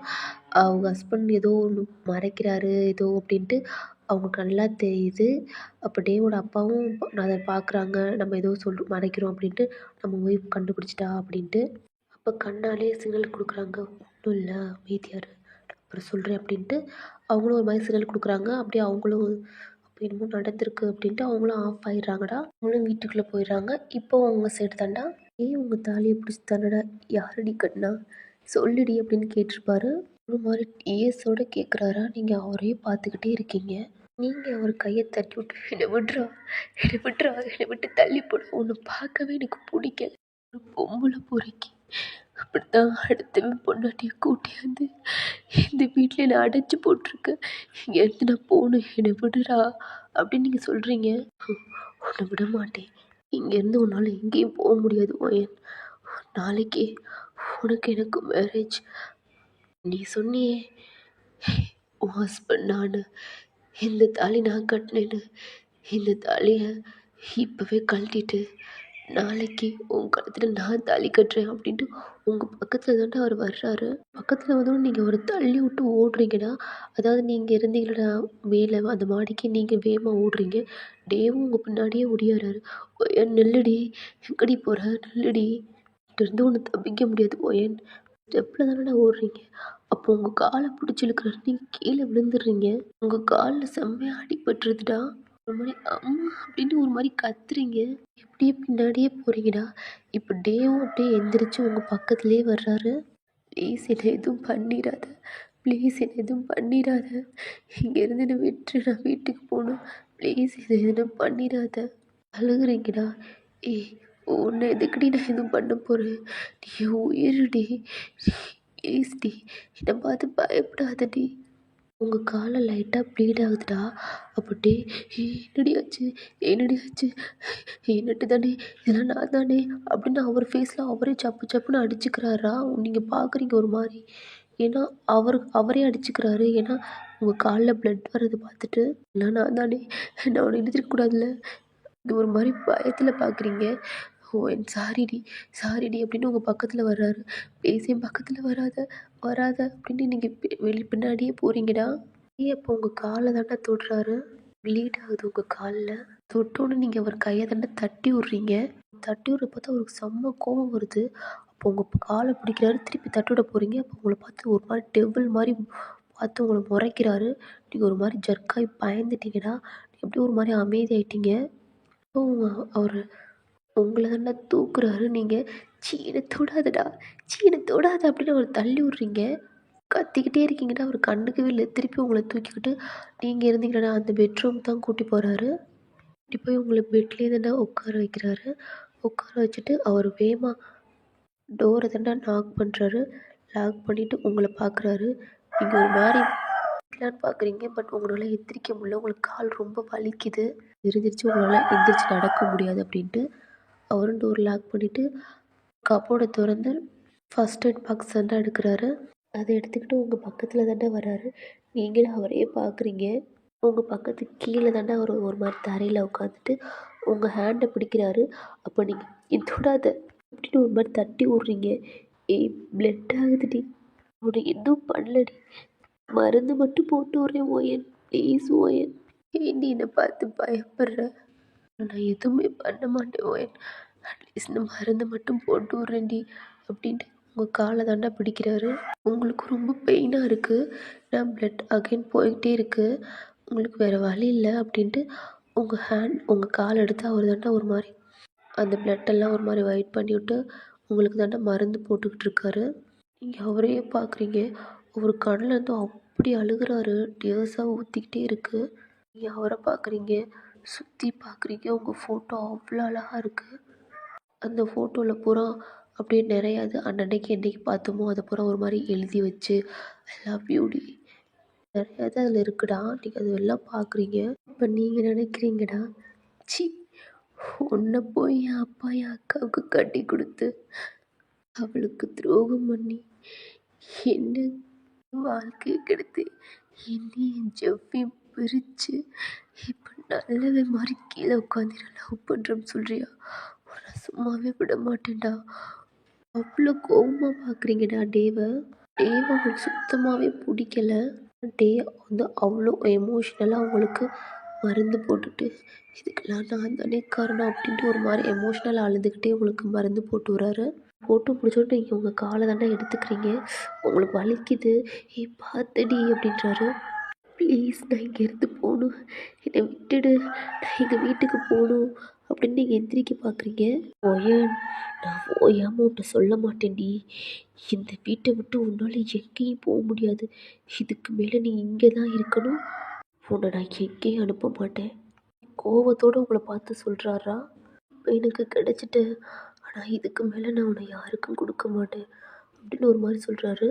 அவங்க ஹஸ்பண்ட் ஏதோ ஒன்று மறைக்கிறாரு ஏதோ அப்படின்ட்டு அவங்களுக்கு நல்லா தெரியுது. அப்போ டேவோட அப்பாவும் அதை பார்க்குறாங்க. நம்ம ஏதோ மறைக்கிறோம் அப்படின்ட்டு நம்ம ஒய்ஃப் கண்டுபிடிச்சிட்டா அப்படின்ட்டு. அப்போ கண்ணாலே சிக்னல் கொடுக்குறாங்க. ஒன்றும் இல்லை அமைதியா இரு, அப்புறம் சொல்கிறேன் அப்படின்ட்டு அவங்களும் ஒரு மாதிரி சிக்னல் கொடுக்குறாங்க. அப்படியே அவங்களும் அப்போ என்னமோ நடந்திருக்கு அப்படின்ட்டு அவங்களும் ஆஃப் ஆயிடுறாங்கடா. அவங்களும் வீட்டுக்குள்ளே போயிடுறாங்க. இப்போ அவங்க சைடு தாண்டா ஏன் உங்கள் தாலியை பிடிச்சி தானடா யாரடி கட்டினா சொல்லுடி அப்படின்னு கேட்டிருப்பாரு. ஒரு மாதிரி ஏஸோட கேட்குறாரா. நீங்கள் அவரையே பார்த்துக்கிட்டே இருக்கீங்க. நீங்கள் அவர் கையை தட்டி விட்டு என்னை விட்றா, என்னை விட்றா, என்னை விட்டு தள்ளி போட உன்னை பார்க்கவே எனக்கு பிடிக்கல. ஒரு பொம்பளை பொறுக்கி அப்படித்தான் அடுத்தவன் பொண்டாட்டியை கூட்டியாந்து இந்த வீட்டில் நான் அடைச்சி போட்டிருக்கேன். இங்கேருந்து நான் போகணும், என்னை விடுறா அப்படின்னு நீங்கள் சொல்கிறீங்க. உன்னை விட மாட்டேன். இங்கேருந்து உன்னால் எங்கேயும் போக முடியாது ஒயன். நாளைக்கு உனக்கு எனக்கு மேரேஜ். நீ சொன்னியே உன் ஹஸ்பண்ட் நான் இந்த தாலி நான் கட்டினேன்னு. இந்த தாலியை இப்போவே கழட்டிட்டு நாளைக்கு உன் கழுத்தில் நான் தாலி கட்டுறேன் அப்படின்ட்டு உங்கள் பக்கத்தில் தாண்டா அவர் வர்றாரு. பக்கத்தில் வந்தோடனே நீங்கள் அவரை தள்ளி விட்டு ஓடுறீங்கடா. அதாவது நீங்கள் இருந்தீங்களா மேலே அந்த மாடிக்கு நீங்கள் வேகமாக ஓடுறீங்க. டேவும் உங்கள் பின்னாடியே ஓடியாராரு. ஒயன் நில்லுடி, எங்கடி போகிற நில்லுடி, இருந்து ஒன்று தப்பிக்க முடியாது ஒயன். ஸ்டெப்பில் தானடா ஓடுறீங்க. அப்போ உங்கள் காலை பிடிச்சி இழுக்கிறாரு. நீங்கள் கீழே விழுந்துடுறீங்க. உங்கள் காலில் செம்மையாக அடிபட்டுருதுடா. ஒரு மாதிரி அம்மா அப்படின்னு ஒரு மாதிரி கத்துறீங்க. எப்படியே பின்னாடியே போகிறீங்கடா. இப்போ டேவும் அப்படியே எந்திரிச்சு உங்கள் பக்கத்துலேயே வர்றாரு. ப்ளீஸ் என்னை எதுவும் பண்ணிடாத, ப்ளீஸ் என்னை எதுவும் பண்ணிடாத, இங்கேருந்து என்னை விட்டுரு, நான் வீட்டுக்கு போகணும், ப்ளீஸ் இதை எதுவும் பண்ணிடாத. அழுகுறீங்கடா. ஏய் உன்னை எதுக்குடி நான் எதுவும் பண்ண போகிறேன்? நீ என் உயிருடி, ப்ளீஸ்டி என்னை பார்த்து பயப்படாதடி. உங்கள் காலில் லைட்டாக ப்ளீட் ஆகுதுடா. அப்போ டே என்னடி ஆச்சு, என்னடி ஆச்சு, என்னட்டு தானே இதெல்லாம் நான் தானே அப்படின்னு அவர் ஃபேஸில் அவரே சப்பு சப்புன்னு அடிச்சுக்கிறாரா. நீங்கள் பார்க்குறீங்க ஒரு மாதிரி. ஏன்னா அவரே அடிச்சுக்கிறாரு. ஏன்னா உங்கள் காலில் ப்ளட் வர்றது பார்த்துட்டு இல்லை நான் தானே, நான் அவனை எழுதிருக்கக்கூடாதுல்ல. இது ஒரு மாதிரி பயத்தில் பார்க்குறீங்க. ஓ சாரிடி, சாரிடி அப்படின்னு உங்கள் பக்கத்தில் வர்றாரு. ப்ளீஸ் என் பக்கத்தில் வராத, வராத அப்படின்னு நீங்கள் பின்னாடியே போகிறீங்கடா. அப்போ உங்கள் காலை தாண்டா தொடுறாரு. ப்ளீட் ஆகுது உங்கள் காலில். தொட்டோன்னு நீங்கள் அவர் கையை தாண்டா தட்டி விட்றீங்க. தட்டி விட பார்த்தா அவருக்கு செம்ம கோவம் வருது. அப்போ உங்கள் காலை பிடிக்கிறாரு. திருப்பி தட்டி விட போகிறீங்க. அப்போ உங்களை பார்த்து ஒரு மாதிரி டெவில் மாதிரி பார்த்து உங்களை முறைக்கிறாரு. நீங்கள் ஒரு மாதிரி ஜர்க்காகி பயந்துட்டீங்கடா. எப்படி ஒரு மாதிரி அமைதியாயிட்டீங்க. அப்போ அவர் உங்களை தாண்டா தூக்குறாரு. நீங்கள் சீனை தொடாதடா, சீனை தொடாத அப்படின்னு அவர் தள்ளி விட்றீங்க. கத்திக்கிட்டே இருக்கீங்கடா. அவர் கண்டுக்கவே இல்லை. திருப்பி உங்களை தூக்கிக்கிட்டு நீங்கள் இருந்தீங்கடா அந்த பெட்ரூம் தான் கூட்டி போகிறாரு. கூட்டி போய் உங்களை பெட்லேயே தாண்டா உட்கார வைக்கிறாரு. உட்கார வச்சுட்டு அவர் வேகமாக டோரை தாண்டா லாக் பண்ணுறாரு. லாக் பண்ணிவிட்டு உங்களை பார்க்குறாரு. நீங்கள் ஒரு மாதிரி பார்க்குறீங்க. பட் உங்களால் எந்திரிக்க முடியல. உங்களுக்கு கால் ரொம்ப வலிக்குது. எந்திரிச்சு உங்களால் எந்திரிச்சு நடக்க முடியாது அப்படின்ட்டு அவரும் டோர் லாக் பண்ணிவிட்டு கப்போர்டை திறந்து ஃபஸ்ட் எய்ட் பாக்ஸ் தாண்டா எடுக்கிறாரு. அதை எடுத்துக்கிட்டு உங்கள் பக்கத்தில் தாண்டா வராரு. நீங்களும் அவரையே பார்க்குறீங்க. உங்கள் பக்கத்துக்கு கீழே தாண்டா அவர் ஒரு மாதிரி தரையில் உட்காந்துட்டு உங்கள் ஹேண்டை பிடிக்கிறாரு. அப்போ நீங்கள் தொடாத அப்படின்னு ஒரு மாதிரி தட்டி விட்றீங்க. ஏய் பிளட் ஆகுதுடி, உன்னை எதுவும் பண்ணலடி, மருந்து மட்டும் போட்டு விட்றேன் ஓயன், ப்ளீஸ் ஓயன். ஏண்டி என்னை பார்த்து பயப்படுற? நான் எதுவுமே பண்ண மாட்டேன் ஓயன், அட்லீஸ்ட் இந்த மருந்து மட்டும் போட்டு விட்றேன்டி அப்படின்ட்டு உங்கள் காலை தாண்டா பிடிக்கிறாரு. உங்களுக்கு ரொம்ப பெயினாக இருக்குது, நான் பிளட் அகைன் போய்கிட்டே இருக்குது, உங்களுக்கு வேறு வழி இல்லை அப்படின்ட்டு உங்கள் கால் எடுத்து அவர் தாண்டா ஒரு மாதிரி அந்த பிளட்டெல்லாம் ஒரு மாதிரி ஒயிட் பண்ணிவிட்டு உங்களுக்கு தாண்டா மருந்து போட்டுக்கிட்டு இருக்காரு. நீங்கள் அவரையே பார்க்குறீங்க, அவர் கண்ணிலேருந்து அப்படி அழுகுறாரு, டியர்ஸாக ஊற்றிக்கிட்டே இருக்குது. நீங்கள் அவரை பார்க்குறீங்க, சுற்றி பார்க்குறீங்க, உங்கள் ஃபோட்டோ அவ்வளோ அழகாக இருக்குது. அந்த ஃபோட்டோவில் பூரா அப்படியே நிறையா இது அன்னன்னைக்கு என்றைக்கு பார்த்தோமோ அதை பூரா ஒரு மாதிரி எழுதி வச்சு ஐ லவ் யூ டி நிறையா இது அதில் இருக்குடா. நீங்கள் அது எல்லாம் பார்க்குறீங்க. இப்போ நீங்கள் நினைக்கிறீங்கடா, சி உன்னை போய் என் அப்பா என் அக்காவுக்கு கட்டி கொடுத்து அவளுக்கு துரோகம் பண்ணி என்ன வாழ்க்கையை கெடுத்து என்னையும் ஜெஃப்பையும் பிரித்து இப்போ நல்லவே மாதிரி கீழே உட்காந்து லவ் பண்ணுறேன்னு சொல்கிறியா? உன்னை சும்மாவே விட மாட்டேன்டா. அவ்வளோ கோவமாக பார்க்குறீங்கடா டேவை. உங்களுக்கு சுத்தமாகவே பிடிக்கல. டே வந்து அவ்வளோ எமோஷ்னலாக உங்களுக்கு மருந்து போட்டுட்டு இதுக்கெல்லாம் நான் தானே காரணம் அப்படின்ட்டு ஒரு மாதிரி எமோஷ்னலாக அழுதுகிட்டே உங்களுக்கு மருந்து போட்டு விட்றாரு. போட்டு முடிச்சோட்டு நீங்கள் உங்கள் காலை தாண்டா எடுத்துக்கிறீங்க, உங்களுக்கு வலிக்குது, பார்த்தடி அப்படின்றாரு. ப்ளீஸ் நான் இங்கேருந்து போகணும், என்னை விட்டுடு, நான் எங்கள் வீட்டுக்கு போகணும் அப்படின்னு நீங்கள் எந்திரிக்க பார்க்குறீங்க. ஓயன் நான் ஓயாமல் உன்ட்ட சொல்ல மாட்டேன்டி, இந்த வீட்டை விட்டு உன்னால் எங்கேயும் போக முடியாது, இதுக்கு மேலே நீ இங்கே தான் இருக்கணும், உன்னை நான் எங்கேயும் அனுப்ப மாட்டேன். கோவத்தோடு உங்களை பார்த்து சொல்கிறாரா? இப்போ எனக்கு கிடச்சிட்டு, ஆனால் இதுக்கு மேலே நான் உன்னை யாருக்கும் கொடுக்க மாட்டேன் அப்படின்னு ஒரு மாதிரி சொல்கிறாரு.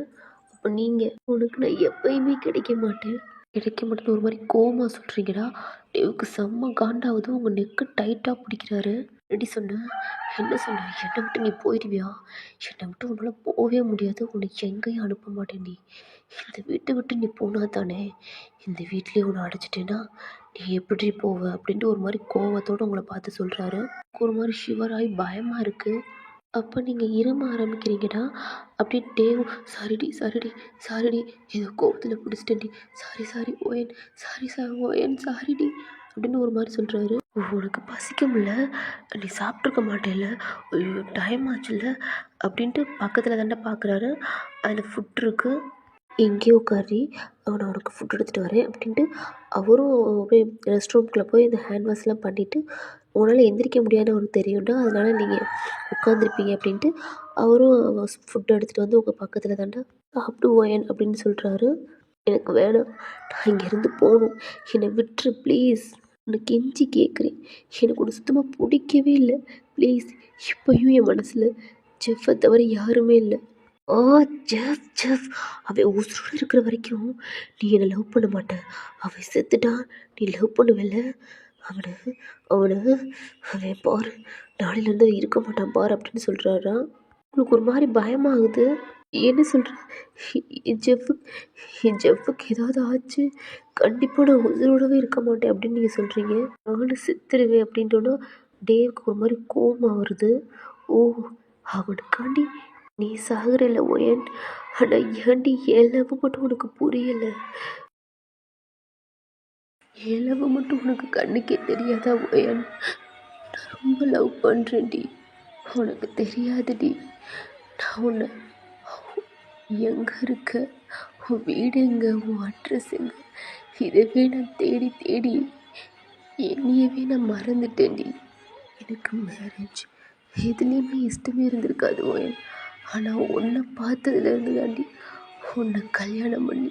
அப்போ நீங்கள் உனக்கு நான் எப்பயுமே கிடைக்க மாட்டேன்னு ஒரு மாதிரி கோவமாக சொல்கிறீங்கடா. டேவுக்கு செம்ம காண்டாவது, உங்கள் நெக்கு டைட்டாக பிடிக்கிறாரு. ரெடி சொன்னேன், என்ன சொன்னேன், என்னை விட்டு நீ போயிடுவியா? என்னை விட்டு உன்னால் போகவே முடியாது, உன்னை எங்கேயும் அனுப்ப மாட்டேன். நீ இந்த வீட்டை விட்டு நீ போனா தானே, இந்த வீட்லேயே உன்னை அடைச்சிட்டேன்னா நீ எப்படி போவ அப்படின்ட்டு ஒரு மாதிரி கோவத்தோடு உங்களை பார்த்து சொல்கிறாரு. ஒரு மாதிரி ஷிவராகி பயமாக இருக்குது. அப்போ நீங்கள் இரும ஆரம்பிக்கிறீங்கடா. அப்படியே டேவ் சாரிடி ஏதோ கோவத்தில் பிடிச்சிட்டேன்டி, சாரி ஓயன், ஓயன் சாரிடி அப்படின்னு ஒரு மாதிரி சொல்கிறாரு. உனக்கு பசிக்க முடியல, நீ சாப்பிட்ருக்க மாட்டேல்ல, ஐயோ டைம் ஆச்சுல்ல அப்படின்ட்டு பக்கத்தில் தாண்டா பார்க்குறாரு. அதில் ஃபுட் இருக்குது, எங்கேயோ உட்காரி நான் உனக்கு ஃபுட் எடுத்துகிட்டு வரேன் அப்படின்ட்டு அவரும் போய் ரெஸ்ட் ரூம்குள்ளே போய் இந்த ஹேண்ட் வாஷ்லாம் பண்ணிவிட்டு உங்களால் எந்திரிக்க முடியாதுன்னு அவருக்கு தெரியும்டா, அதனால் நீங்கள் உட்காந்துருப்பீங்க அப்படின்ட்டு அவரும் ஃபுட் எடுத்துகிட்டு வந்து உங்கள் பக்கத்தில் தாண்டா சாப்பிட்டு ஓயன் அப்படின்னு சொல்கிறாரு. எனக்கு வேணாம், நான் இங்கேருந்து போகணும், என்னை விட்டுரு ப்ளீஸ், உன்னை கெஞ்சி கேட்குறேன், எனக்கு ஒன்று சுத்தமாக பிடிக்கவே இல்லை ப்ளீஸ். இப்போயும் என் மனசில் ஜெஃப்பை தவிர யாருமே இல்லை. ஓ ஜெஃப் அவன் உசுரோடு இருக்கிற வரைக்கும் நீ என்னை லவ் பண்ண மாட்டேன், அவன் செத்துட்டான் நீ லவ் பண்ணுவில்ல, அவனை அவன் பாரு நாளையிலேருந்து இருக்க மாட்டான் பாரு அப்படின்னு சொல்கிறாரா. உங்களுக்கு ஒரு மாதிரி பயமாகுது. என்ன சொல்கிற, ஜெஃப்புக்கு ஏதாவது ஆச்சு கண்டிப்பாக நான் உசுரோடவே இருக்க மாட்டேன் அப்படின்னு நீங்கள் சொல்கிறீங்க, நானும் செத்துருவேன் அப்படின்ட்டோன்னா டேவுக்கு ஒரு மாதிரி கோபமாக வருது. ஓ அவனுக்காண்டி நீ சாகுறல ஓயன், ஆனால் ஏன்டி என் லவ் மட்டும் உனக்கு புரியலை, என் லவ் மட்டும் உனக்கு கண்ணுக்கே தெரியாதா ஓயன்? நான் ரொம்ப லவ் பண்ணுறேன்டி, உனக்கு தெரியாதுடி. நான் உன்னை எங்கே இருக்க, உன் வீடு எங்கே, உன் அட்ரஸ் எங்கே, இதவே நான் தேடி என்னையவே நான் மறந்துட்டேன்டி. எனக்கு மேரேஜ் எதுலேயுமே இஷ்டமே இருந்திருக்காது ஓயன், ஆனால் உன்னை பார்த்ததுலேருந்து தாண்டி உன்னை கல்யாணம் பண்ணி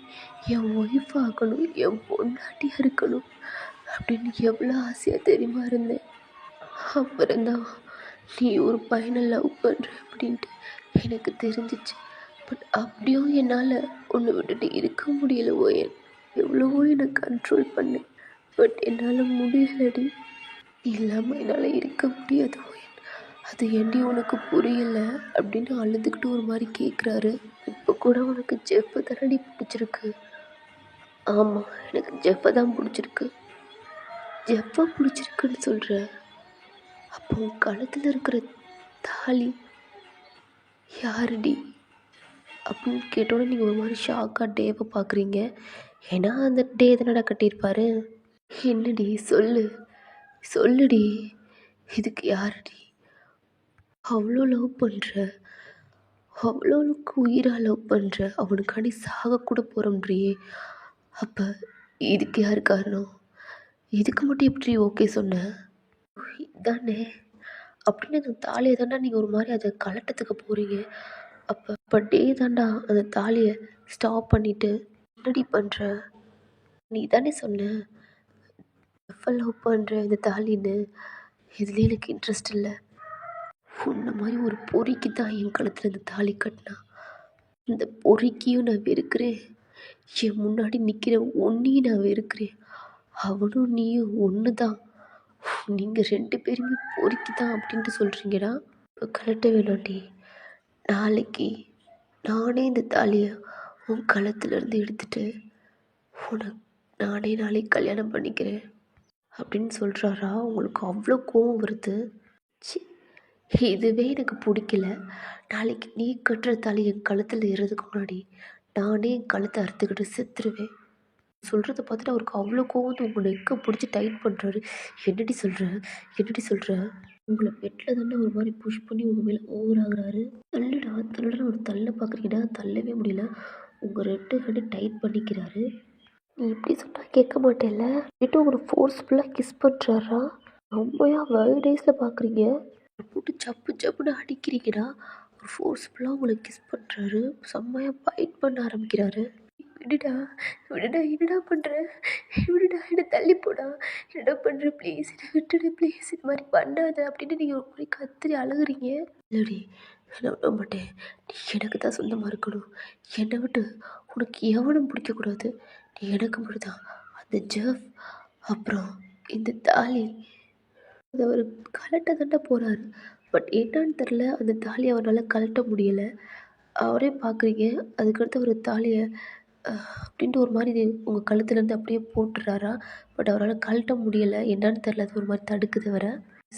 என் ஒய்ஃப் ஆகணும், என் பொண்டாட்டியாக இருக்கணும் அப்படின்னு எவ்வளோ ஆசையாக தெரியுமா இருந்தேன். அப்புறம்தான் நீ ஒரு பையனை லவ் பண்ணுற அப்படின்ட்டு எனக்கு தெரிஞ்சிச்சு. பட் அப்படியும் என்னால் உன்னை விட்டுட்டு இருக்க முடியல ஓயன். எவ்வளவோ என்னை கண்ட்ரோல் பண்ணேன், பட் என்னால் முடியலடி. இல்லாமல் என்னால் இருக்க முடியாது ஓயன், அது ஏன்டி உனக்கு புரியலை அப்படின்னு அழுதுகிட்டு ஒரு மாதிரி கேட்குறாரு. இப்போ கூட உனக்கு ஜெஃப்பை தானடி பிடிச்சிருக்கு? ஆமாம் எனக்கு ஜெஃப்பை தான் பிடிச்சிருக்கு. ஜெஃப்பை பிடிச்சிருக்குன்னு சொல்கிற, அப்போ உன் கழுத்தில் இருக்கிற தாலி யாருடி அப்படின்னு கேட்டோன்னே நீங்கள் ஒரு மாதிரி ஷாக்காக டேவை பார்க்குறீங்க. ஏன்னா அந்த டே தானடா கட்டியிருப்பாரு. என்னடி சொல்லுடி, இதுக்கு யாருடி? அவ்வளோ லவ் பண்ணுற, அவ்வளோவுக்கு உயிராக லவ் பண்ணுற, அவனுக்காண்டி சாகக்கூட போகிறோம்ன்றியே. அப்போ இதுக்கு யார் காரணம்? இதுக்கு மட்டும் எப்படி ஓகே சொன்ன? இதானே அப்படின்னு அந்த தாலியை தாண்டா நீங்கள் ஒரு மாதிரி அதை கலட்டத்துக்கு போகிறீங்க. அப்போ டே தாண்டா அந்த தாலியை ஸ்டாப் பண்ணிவிட்டு என்னடி பண்ணுற? நீ தானே சொன்ன எப்போ லவ் பண்ணுற இந்த தாலின்னு, இதுலேயே எனக்கு இன்ட்ரெஸ்ட் இல்லை. உன்ன மாதிரி ஒரு பொறிக்கு தான் என் கழுத்தில் இந்த தாலி கட்டினா. இந்த பொறிக்கையும் நான் வெறுக்கிறேன், என் முன்னாடி நிற்கிற ஒன்றையும் நான் வெறுக்கிறேன். அவனும் நீயும் ஒன்று தான், நீங்கள் 2 பேருமே பொறிக்கு தான் அப்படின்ட்டு சொல்கிறீங்கடா. இப்போ கலட்ட வேணாண்டி. நாளைக்கு நானே இந்த தாலியை உன் கழுத்துலேருந்து எடுத்துட்டு உனக்கு நாளைக்கு கல்யாணம் பண்ணிக்கிறேன் அப்படின்னு சொல்கிறாரா? உங்களுக்கு அவ்வளோ கோவம் வருது. சி, இதுவே எனக்கு பிடிக்கல. நாளைக்கு நீ கட்டுற தாலி என் கழுத்தில் ஏறதுக்கு முன்னாடி நானே என் கழுத்தை அறுத்துக்கிட்டு செத்துருவேன். சொல்கிறத பார்த்துட்டு அவருக்கு அவ்வளோ கோவம் வந்து உங்கள் நெக்கை பிடிச்சி டைட் பண்ணுறாரு. என்னடி சொல்கிற? உங்களை பெட்டில் தானே ஒரு மாதிரி புஷ் பண்ணி உங்கள் மேலே ஓவர் ஆகுறாரு. தள்ளுடா ஒரு தள்ள பார்க்குறீங்கன்னா தள்ளவே முடியல. உங்கள் 2 ஹேண்டு டைட் பண்ணிக்கிறாரு. நீ இப்படி சொன்னால் கேட்க மாட்டேல்ல. கேட்டு உங்களை ஃபோர்ஸ்ஃபுல்லாக கிஸ் பண்ணுறாரா? ரொம்பயா வேர்ல்டேஸில் பார்க்குறீங்க. போட்டு சப்புன்னு அடிக்கிறீங்கடா. ஒரு ஃபோர்ஸ்ஃபுல்லாக உங்களை கிஸ் பண்ணுறாரு. செம்மையாக ஃபைட் பண்ண ஆரம்பிக்கிறாரு. விடுடா என்னடா பண்ணுற? விடுடா, என்னை தள்ளி போடா. என்னடா பண்ணுற? ப்ளீஸ் என்னை விட்டுடு, ப்ளீஸ் இது மாதிரி பண்ணாத அப்படின்னு நீங்கள் ஒரு மாதிரி கத்திரி அழுகுறீங்க. இல்லடி, நான் விட மாட்டேன். நீ எனக்கு தான் சொந்தமாக இருக்கணும். என்னை விட்டு உனக்கு எவனும் பிடிக்கக்கூடாது. நீ எனக்கு மட்டும்தான். அந்த ஜெஃப் அப்புறம் இந்த தாலி அது அவர் கலட்ட தாண்டா போகிறாரு. பட் என்னன்னு தெரில, அந்த தாலியை அவரால் கழட்ட முடியலை. அவரே பார்க்குறீங்க. அதுக்கடுத்து ஒரு தாலியை அப்படின்ட்டு ஒரு மாதிரி உங்கள் கழுத்துலேருந்து அப்படியே போட்டுறாரா. பட் அவரால் கழட்ட முடியலை. என்னன்னு தெரில, அது ஒரு மாதிரி தடுக்குது வர.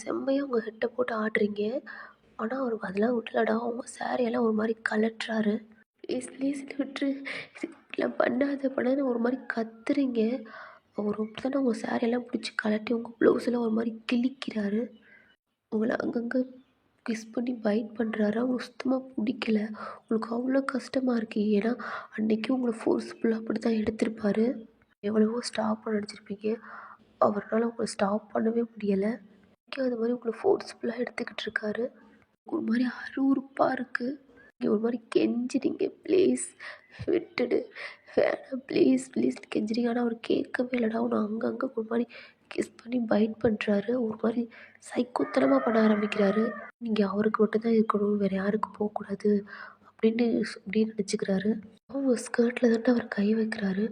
செம்மையாக உங்கள் ஹெட்டை போட்டு ஆடுறீங்க. ஆனால் அவர் அதெல்லாம் விடலடா. உங்கள் சாரியெல்லாம் ஒரு மாதிரி கலட்டுறாரு. ப்ளீஸ் விட்டுரு, இதுக்கெல்லாம் பண்ணாத ஒரு மாதிரி கத்துறீங்க. அவர் தானே உங்கள் சாரியெல்லாம் பிடிச்சி கலட்டி உங்கள் ப்ளவுஸெல்லாம் ஒரு மாதிரி கிழிக்கிறாரு. உங்களை அங்கங்கே கிஸ் பண்ணி பைட் பண்ணுறாரு. உங்களுக்கு சுத்தமாக பிடிக்கல. உங்களுக்கு அவ்வளோ கஷ்டமாக இருக்குது. ஏன்னா அன்றைக்கி உங்களை ஃபோர்ஸ்ஃபுல்லாக அப்படி தான் எடுத்திருப்பாரு. எவ்வளவோ ஸ்டாப் பண்ண நினச்சிருப்பீங்க. அவரால் உங்களை ஸ்டாப் பண்ணவே முடியலை. இன்றைக்கி அது மாதிரி உங்களை ஃபோர்ஸ்ஃபுல்லாக எடுத்துக்கிட்டு இருக்காரு. ஒரு மாதிரி அருவருப்பாக இருக்குது. நீங்கள் ஒரு மாதிரி கெஞ்சிறீங்க, ப்ளீஸ் விட்டுடு, வேணாம் ப்ளீஸ் கெஞ்சிறீங்க. ஆனால் அவர் கேட்கவே இல்லைடா. அவனை அங்கங்கே ஒரு மாதிரி கிஸ் பண்ணி பைட் பண்ணுறாரு. ஒரு மாதிரி சைக்கோத்தனமாக பண்ண ஆரம்பிக்கிறாரு. நீங்கள் அவருக்கு மட்டும்தான் இருக்கணும், வேறு யாருக்கும் போகக்கூடாது அப்படின்னு நினச்சிக்கிறாரு. அவங்க ஸ்கர்ட்டில் தானே அவர் கை வைக்கிறாரு.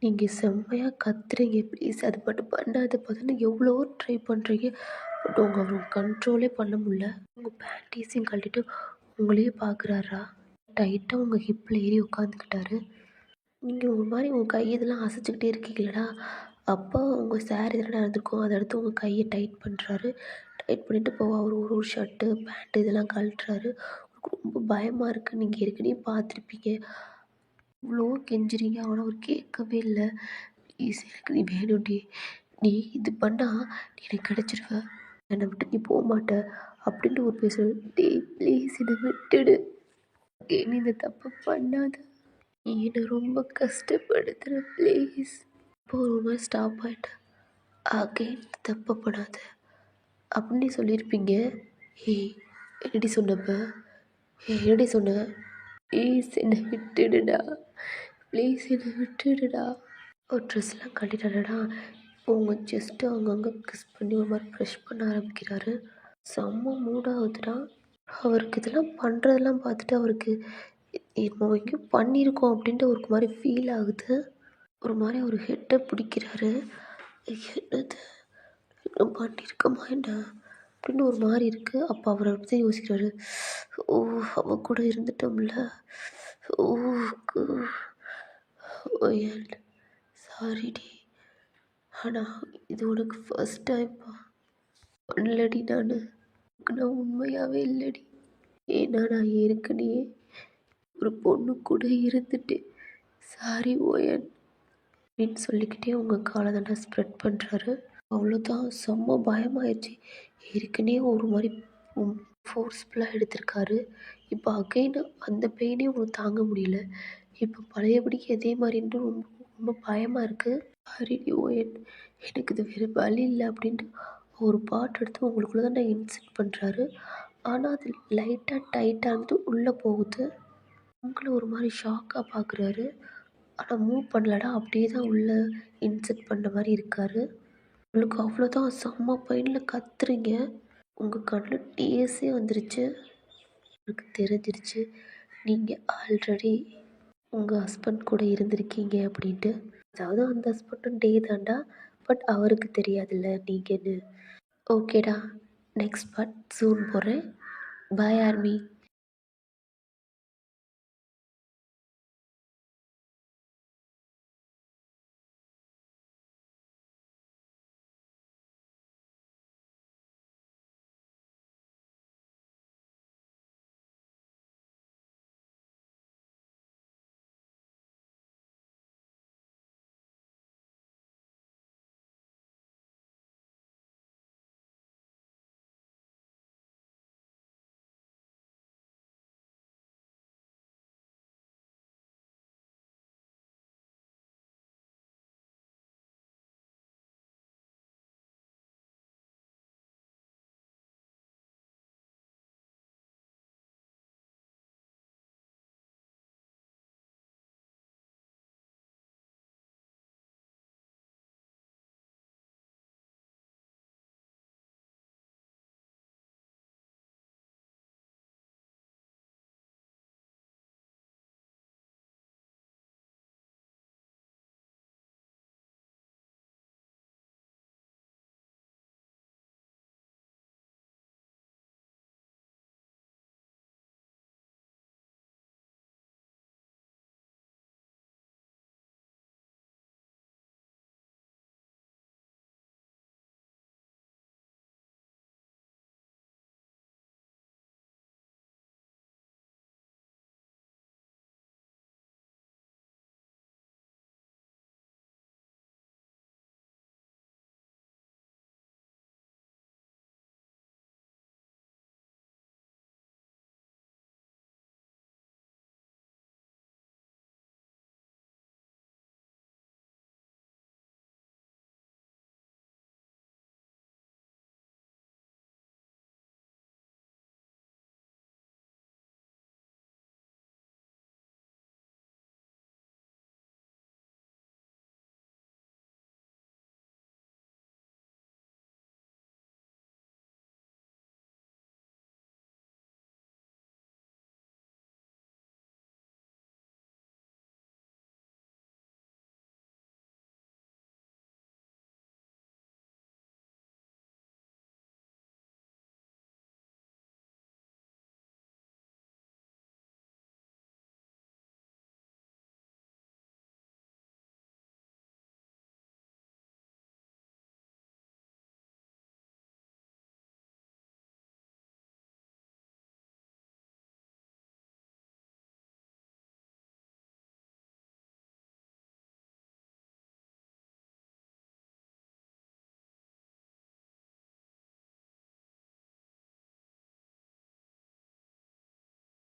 நீங்கள் செம்மையாக கத்துறீங்க, ப்ளீஸ் அது மட்டும் பண்ணாத பார்த்தோன்னா எவ்வளவோ ட்ரை பண்ணுறீங்க. பட் அவர் கண்ட்ரோலே பண்ண முடியல. உங்கள் பேண்டீஸையும் கழட்டிட்டு உங்களையே பார்க்குறாரா. டைட்டாக உங்கள் ஹிப்பில் ஏறி உட்காந்துக்கிட்டாரு. நீங்கள் ஒரு மாதிரி உங்கள் கை இதெல்லாம் அசைச்சிக்கிட்டே இருக்கீங்களடா. அப்போ உங்கள் சாரி இதெல்லாம் நடந்திருக்கும். அதை அடுத்து உங்கள் கையை டைட் பண்ணுறாரு. டைட் பண்ணிவிட்டு போக அவர் ஒரு ஷர்ட்டு பேண்ட்டு இதெல்லாம் கழட்டுறாரு. உங்களுக்கு ரொம்ப பயமாக இருக்குது. நீங்கள் ஏற்கனவே பார்த்துருப்பீங்க. இவ்வளோ கெஞ்சுறீங்க, ஆனால் அவர் கேட்கவே இல்லை. ப்ளீஸ் எனக்கு நீ வேணும்டி, நீ இது பண்ணால் நீ எனக்கு கிடச்சிருவ, என்னை விட்டு நீ போக மாட்ட அப்படின்ட்டு ஒரு பேசுகிற. டே ப்ளீஸ் என்னை விட்டுடு, நீ இந்த தப்பை பண்ணாத, நீ என்னை ரொம்ப கஷ்டப்படுத்துகிற ப்ளீஸ். இப்போ ஒரு மாதிரி ஸ்டாப் ஆகிட்டேன். அகைன் தப்பு பண்ணாத அப்படின்னு சொல்லியிருப்பீங்க. என்னடி சொன்ன? ப்ளீஸ் என்னை விட்டுடுடா, ப்ளீஸ் என்னை விட்டுடுடா. ஒரு ட்ரெஸ்லாம் கட்டிட்டாடா. இப்போ உங்கள் ஜஸ்ட்டு அங்கங்கே கிஸ் பண்ணி ஒரு மாதிரி ப்ரெஷ் பண்ண ஆரம்பிக்கிறாரு. செம்ம மூடாகுதுடா. அவருக்கு இதெல்லாம் பண்ணுறதெல்லாம் பார்த்துட்டு அவருக்கு நம்ம எங்கேயும் பண்ணியிருக்கோம் அப்படின்ட்டு அவருக்கு மாதிரி ஃபீல் ஆகுது. ஒரு மாதிரி அவர் ஹெட்டை பிடிக்கிறாரு. என்னது இன்னும் பண்ணியிருக்கோமா என்ன அப்படின்னு ஒரு மாதிரி இருக்குது. அப்போ அவரை பற்றி யோசிக்கிறாரு. ஓ, அவன் கூட இருந்துட்டோம்ல. ஓ சாரிடி, ஆனால் இது உனக்கு ஃபர்ஸ்ட் டைம்ப்பா. பண்ணலடி, நான் உண்மையாகவே இல்லடி. ஏன்னா நான் ஏற்கனவே ஒரு பொண்ணு கூட இருந்துட்டேன். சாரி ஓயன் அப்படின்னு சொல்லிக்கிட்டே உங்கள் காலை தாண்டா ஸ்ப்ரெட் பண்ணுறாரு. அவ்வளோதான், செம்ம பயமாயிடுச்சு. ஏற்கனவே ஒரு மாதிரி ஃபோர்ஸ்ஃபுல்லாக எடுத்திருக்காரு. இப்போ அகைன் அந்த பெயினே உங்களுக்கு தாங்க முடியல. இப்போ பழையபடிக்கு அதே மாரின்ட்டு ரொம்ப ரொம்ப பயமாக இருக்குது. ஐயோ! எனக்கு இது வேறு வழி இல்ல அப்படின்ட்டு ஒரு பாட்டு எடுத்து உங்களுக்குள்ள தான் நான் இன்செர்ட் பண்ணுறாரு. ஆனால் அது லைட்டாக டைட்டா இருந்துட்டு உள்ளே போகுது. உங்கள ஒரு மாரி ஷாக்கா பார்க்குறாரு. ஆனா மூவ் பண்ணலடா. அப்படியே தான் உள்ள இன்செர்ட் பண்ண மாரி இருக்காரு. உங்களுக்கு அவ்வளோதான் செம்ம பெயின்ல கத்துறீங்க. உங்க கண்ல டீயர்ஸே வந்துருச்சு. எனக்கு தெரிஞ்சிருச்சு. நீங்க ஆல்ரெடி உங்க ஹஸ்பண்ட் கூட இருந்திருக்கீங்க அப்படின்ட்டு. அதாவது அந்த ஹஸ்பண்டும் டே தான்டா. பட் அவருக்கு தெரியாதுல்ல நீங்கன்னு. ஓகேடா. நெக்ஸ்ட் பார்ட் சூன் போடுறேன். பாய் ஆர்மி.